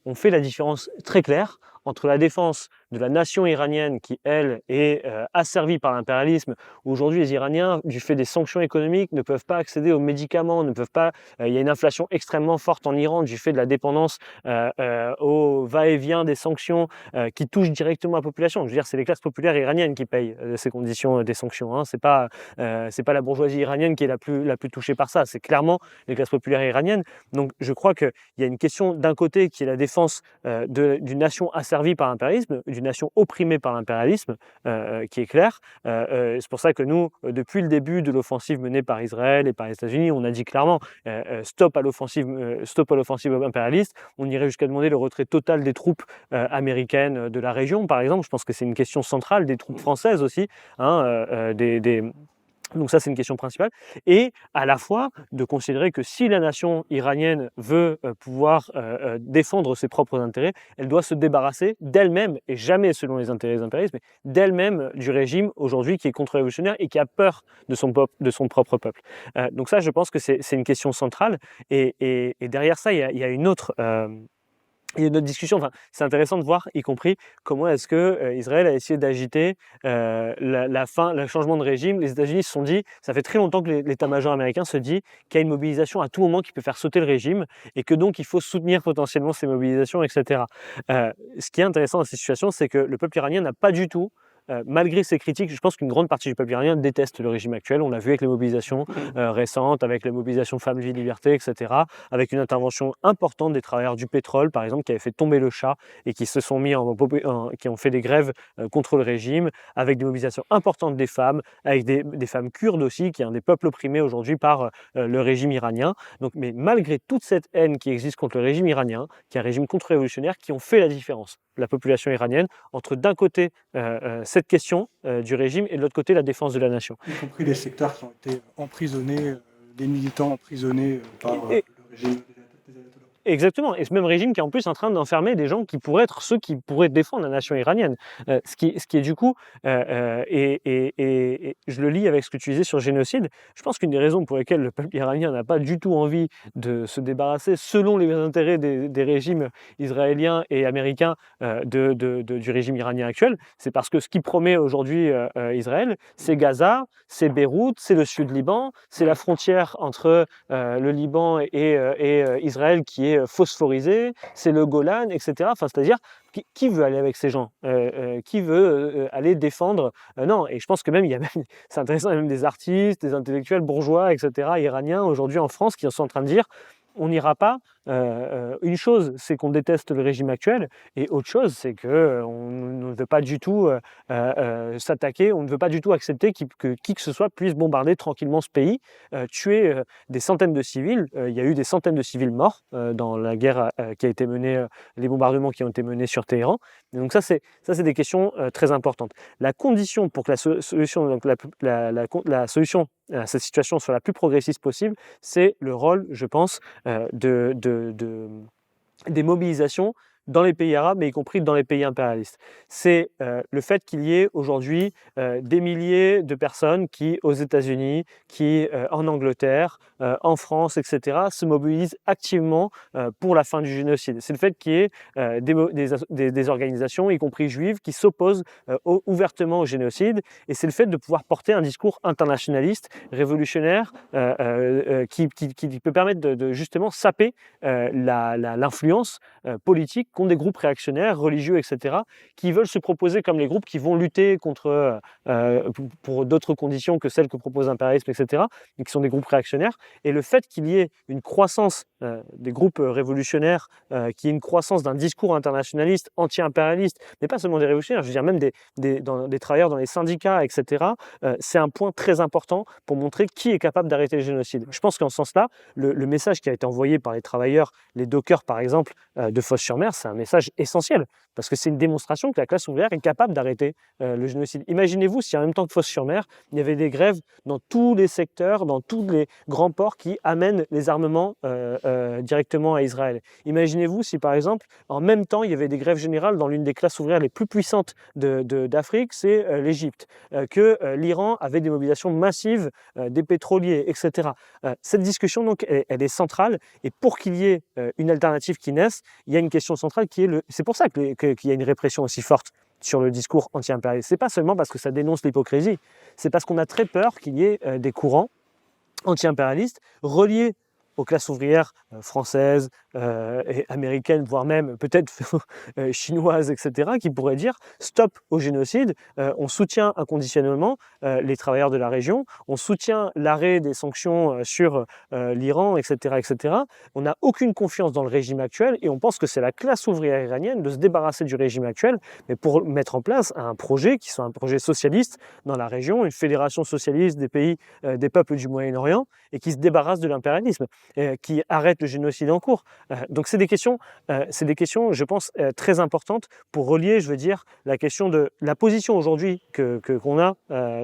on fait la différence très claire entre la défense de la nation iranienne qui, elle, est asservie par l'impérialisme. Aujourd'hui, les Iraniens, du fait des sanctions économiques, ne peuvent pas accéder aux médicaments, ne peuvent pas. Il y a une inflation extrêmement forte en Iran du fait de la dépendance au va-et-vient des sanctions qui touchent directement la population. Je veux dire, c'est les classes populaires iraniennes qui payent ces conditions des sanctions. Hein. C'est pas la bourgeoisie iranienne qui est la plus touchée par ça. C'est clairement les classes populaires iraniennes. Donc, je crois qu'il y a une question d'un côté qui est la défense d'une nation asservie par l'impérialisme, d'une nation opprimée par l'impérialisme, qui est claire. C'est pour ça que nous, depuis le début de l'offensive menée par Israël et par les États-Unis, on a dit clairement stop à l'offensive impérialiste. On irait jusqu'à demander le retrait total des troupes américaines de la région, par exemple. Je pense que c'est une question centrale, des troupes françaises aussi, hein, donc ça, c'est une question principale. Et à la fois de considérer que si la nation iranienne veut pouvoir défendre ses propres intérêts, elle doit se débarrasser d'elle-même, et jamais selon les intérêts des impérialistes, mais d'elle-même du régime aujourd'hui qui est contre-révolutionnaire et qui a peur de son propre peuple. Donc ça, je pense que c'est une question centrale. Et derrière ça, il y a une autre... Il y a une autre discussion, enfin, c'est intéressant de voir, y compris, comment est-ce que Israël a essayé d'agiter le changement de régime. Les États-Unis se sont dit, ça fait très longtemps que l'état-major américain se dit qu'il y a une mobilisation à tout moment qui peut faire sauter le régime et que donc il faut soutenir potentiellement ces mobilisations, etc. Ce qui est intéressant dans cette situation, c'est que le peuple iranien n'a pas du tout malgré ces critiques, je pense qu'une grande partie du peuple iranien déteste le régime actuel. On l'a vu avec les mobilisations récentes, avec les mobilisations Femmes, Vie, Liberté, etc., avec une intervention importante des travailleurs du pétrole, par exemple, qui avaient fait tomber le Shah et qui se sont mis qui ont fait des grèves contre le régime, avec des mobilisations importantes des femmes, avec des femmes kurdes aussi, qui est un des peuples opprimés aujourd'hui par le régime iranien. Donc, mais malgré toute cette haine qui existe contre le régime iranien, qui est un régime contre-révolutionnaire, qui ont fait la différence, la population iranienne, entre d'un côté cette question du régime et de l'autre côté la défense de la nation.
Y compris des secteurs qui ont été emprisonnés, des militants emprisonnés par le régime des ayatollahs.
Exactement, et ce même régime qui est en plus en train d'enfermer des gens qui pourraient être ceux qui pourraient défendre la nation iranienne. Ce qui est du coup, et je le lis avec ce que tu disais sur le génocide, je pense qu'une des raisons pour lesquelles le peuple iranien n'a pas du tout envie de se débarrasser, selon les intérêts des régimes israéliens et américains, du régime iranien actuel, c'est parce que ce qui promet aujourd'hui Israël, c'est Gaza, c'est Beyrouth, c'est le sud Liban, c'est la frontière entre le Liban et Israël qui est phosphorisé, c'est le Golan, etc. Enfin, c'est-à-dire, qui veut aller avec ces gens qui veut aller défendre non, et je pense que même, c'est intéressant, il y a même des artistes, des intellectuels bourgeois, etc., iraniens, aujourd'hui en France, qui sont en train de dire on n'ira pas. Une chose, c'est qu'on déteste le régime actuel, et autre chose, c'est qu'on ne veut pas du tout s'attaquer, on ne veut pas du tout accepter que qui que ce soit puisse bombarder tranquillement ce pays, tuer des centaines de civils. Il y a eu des centaines de civils morts dans la guerre qui a été menée, les bombardements qui ont été menés sur Téhéran. Et donc ça, c'est des questions très importantes. La condition pour que la solution, donc la solution à cette situation soit la plus progressiste possible, c'est le rôle, je pense, des mobilisations dans les pays arabes, mais y compris dans les pays impérialistes. C'est le fait qu'il y ait aujourd'hui des milliers de personnes qui, aux États-Unis, qui en Angleterre, en France, etc., se mobilisent activement pour la fin du génocide. C'est le fait qu'il y ait des organisations, y compris juives, qui s'opposent ouvertement au génocide, et c'est le fait de pouvoir porter un discours internationaliste, révolutionnaire, qui peut permettre de justement saper l'influence politique qu'ont des groupes réactionnaires, religieux, etc., qui veulent se proposer comme les groupes qui vont lutter contre, pour d'autres conditions que celles que propose l'impérialisme, etc., mais qui sont des groupes réactionnaires. Et le fait qu'il y ait une croissance des groupes révolutionnaires, qu'il y ait une croissance d'un discours internationaliste, anti-impérialiste, mais pas seulement des révolutionnaires, je veux dire même des travailleurs dans les syndicats, etc., c'est un point très important pour montrer qui est capable d'arrêter le génocide. Je pense qu'en ce sens-là, le message qui a été envoyé par les travailleurs, les dockers par exemple, de Fos-sur-Mer, c'est un message essentiel, parce que c'est une démonstration que la classe ouvrière est capable d'arrêter le génocide. Imaginez-vous si en même temps que Fos-sur-Mer, il y avait des grèves dans tous les secteurs, dans tous les grands ports qui amènent les armements directement à Israël. Imaginez-vous si par exemple, en même temps, il y avait des grèves générales dans l'une des classes ouvrières les plus puissantes d'Afrique, c'est l'Égypte, que l'Iran avait des mobilisations massives des pétroliers, etc. Cette discussion, donc, elle est centrale, et pour qu'il y ait une alternative qui naisse, il y a une question centrale qui est c'est pour ça qu'il y a une répression aussi forte sur le discours anti-impérialiste. C'est pas seulement parce que ça dénonce l'hypocrisie, c'est parce qu'on a très peur qu'il y ait des courants anti-impérialistes reliés aux classes ouvrières françaises et américaines, voire même peut-être chinoises, etc., qui pourraient dire stop au génocide, on soutient inconditionnellement les travailleurs de la région, on soutient l'arrêt des sanctions sur l'Iran, etc., etc. On n'a aucune confiance dans le régime actuel, et on pense que c'est la classe ouvrière iranienne de se débarrasser du régime actuel, mais pour mettre en place un projet qui soit un projet socialiste dans la région, une fédération socialiste des pays, des peuples du Moyen-Orient, et qui se débarrasse de l'impérialisme, qui arrête le génocide en cours. Donc c'est des questions, je pense, très importantes pour relier, je veux dire, la question de la position aujourd'hui qu'on a.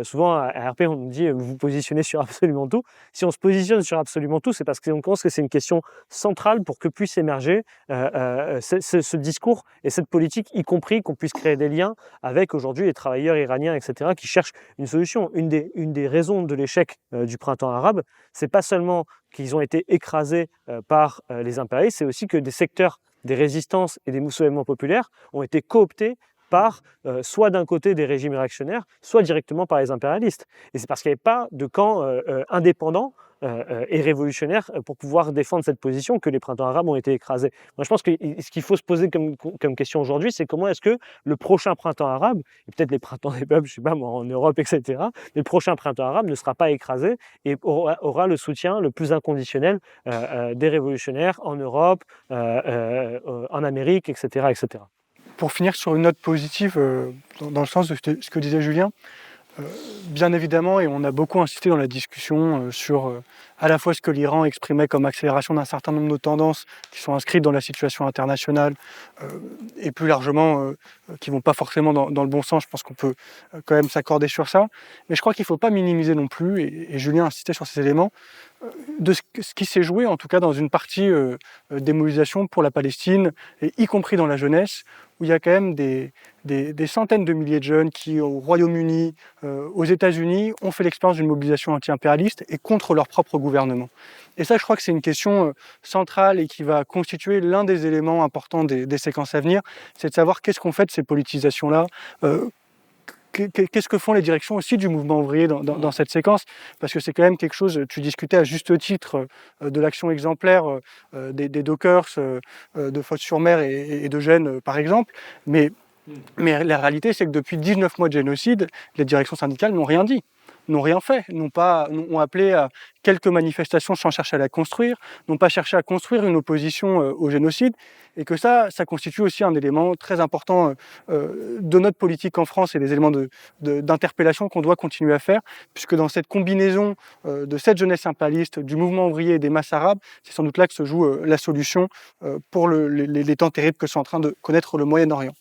Souvent à RP, on nous dit vous positionnez sur absolument tout. Si on se positionne sur absolument tout, c'est parce qu'on pense que c'est une question centrale pour que puisse émerger ce discours et cette politique, y compris qu'on puisse créer des liens avec aujourd'hui les travailleurs iraniens, etc., qui cherchent une solution. Une des raisons de l'échec du printemps arabe, c'est pas seulement qu'ils ont été écrasés par les impérialistes, c'est aussi que des secteurs des résistances et des mouvements populaires ont été cooptés par soit d'un côté des régimes réactionnaires, soit directement par les impérialistes. Et c'est parce qu'il n'y avait pas de camp indépendant et révolutionnaire pour pouvoir défendre cette position que les printemps arabes ont été écrasés. Moi, je pense que ce qu'il faut se poser comme question aujourd'hui, c'est comment est-ce que le prochain printemps arabe, et peut-être les printemps des peuples, je sais pas moi, en Europe, etc., mais le prochain printemps arabe ne sera pas écrasé et aura le soutien le plus inconditionnel des révolutionnaires en Europe, en Amérique, etc., etc.
Pour finir sur une note positive, dans le sens de ce que disait Julien, bien évidemment, et on a beaucoup insisté dans la discussion sur à la fois ce que l'Iran exprimait comme accélération d'un certain nombre de tendances qui sont inscrites dans la situation internationale et plus largement qui ne vont pas forcément dans le bon sens. Je pense qu'on peut quand même s'accorder sur ça. Mais je crois qu'il ne faut pas minimiser non plus, et Julien insistait sur ces éléments, de ce qui s'est joué en tout cas dans une partie des mobilisations pour la Palestine, et y compris dans la jeunesse, où il y a quand même des centaines de milliers de jeunes qui, au Royaume-Uni, aux États-Unis, ont fait l'expérience d'une mobilisation anti-impérialiste et contre leur propre gouvernement. Et ça, je crois que c'est une question centrale et qui va constituer l'un des éléments importants des séquences à venir, c'est de savoir qu'est-ce qu'on fait de ces politisations-là, qu'est-ce que font les directions aussi du mouvement ouvrier dans cette séquence, parce que c'est quand même quelque chose, tu discutais à juste titre de l'action exemplaire des Dockers, de Fos-sur-Mer et de Gênes par exemple, mais la réalité c'est que depuis 19 mois de génocide, les directions syndicales n'ont rien dit, n'ont rien fait, ont appelé à quelques manifestations sans chercher à la construire, n'ont pas cherché à construire une opposition au génocide, et que ça constitue aussi un élément très important de notre politique en France et des éléments d'interpellation qu'on doit continuer à faire, puisque dans cette combinaison de cette jeunesse impérialiste, du mouvement ouvrier et des masses arabes, c'est sans doute là que se joue la solution pour les temps terribles que sont en train de connaître le Moyen-Orient.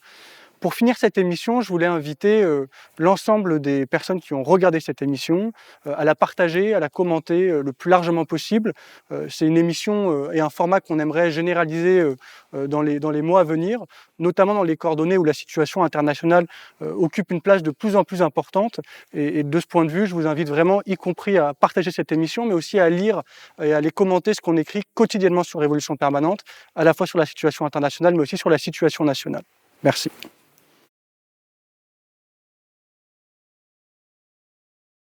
Pour finir cette émission, je voulais inviter l'ensemble des personnes qui ont regardé cette émission à la partager, à la commenter le plus largement possible. C'est une émission et un format qu'on aimerait généraliser dans les mois à venir, notamment dans les coordonnées où la situation internationale occupe une place de plus en plus importante. Et de ce point de vue, je vous invite vraiment, y compris à partager cette émission, mais aussi à lire et à aller commenter ce qu'on écrit quotidiennement sur Révolution Permanente, à la fois sur la situation internationale, mais aussi sur la situation nationale. Merci.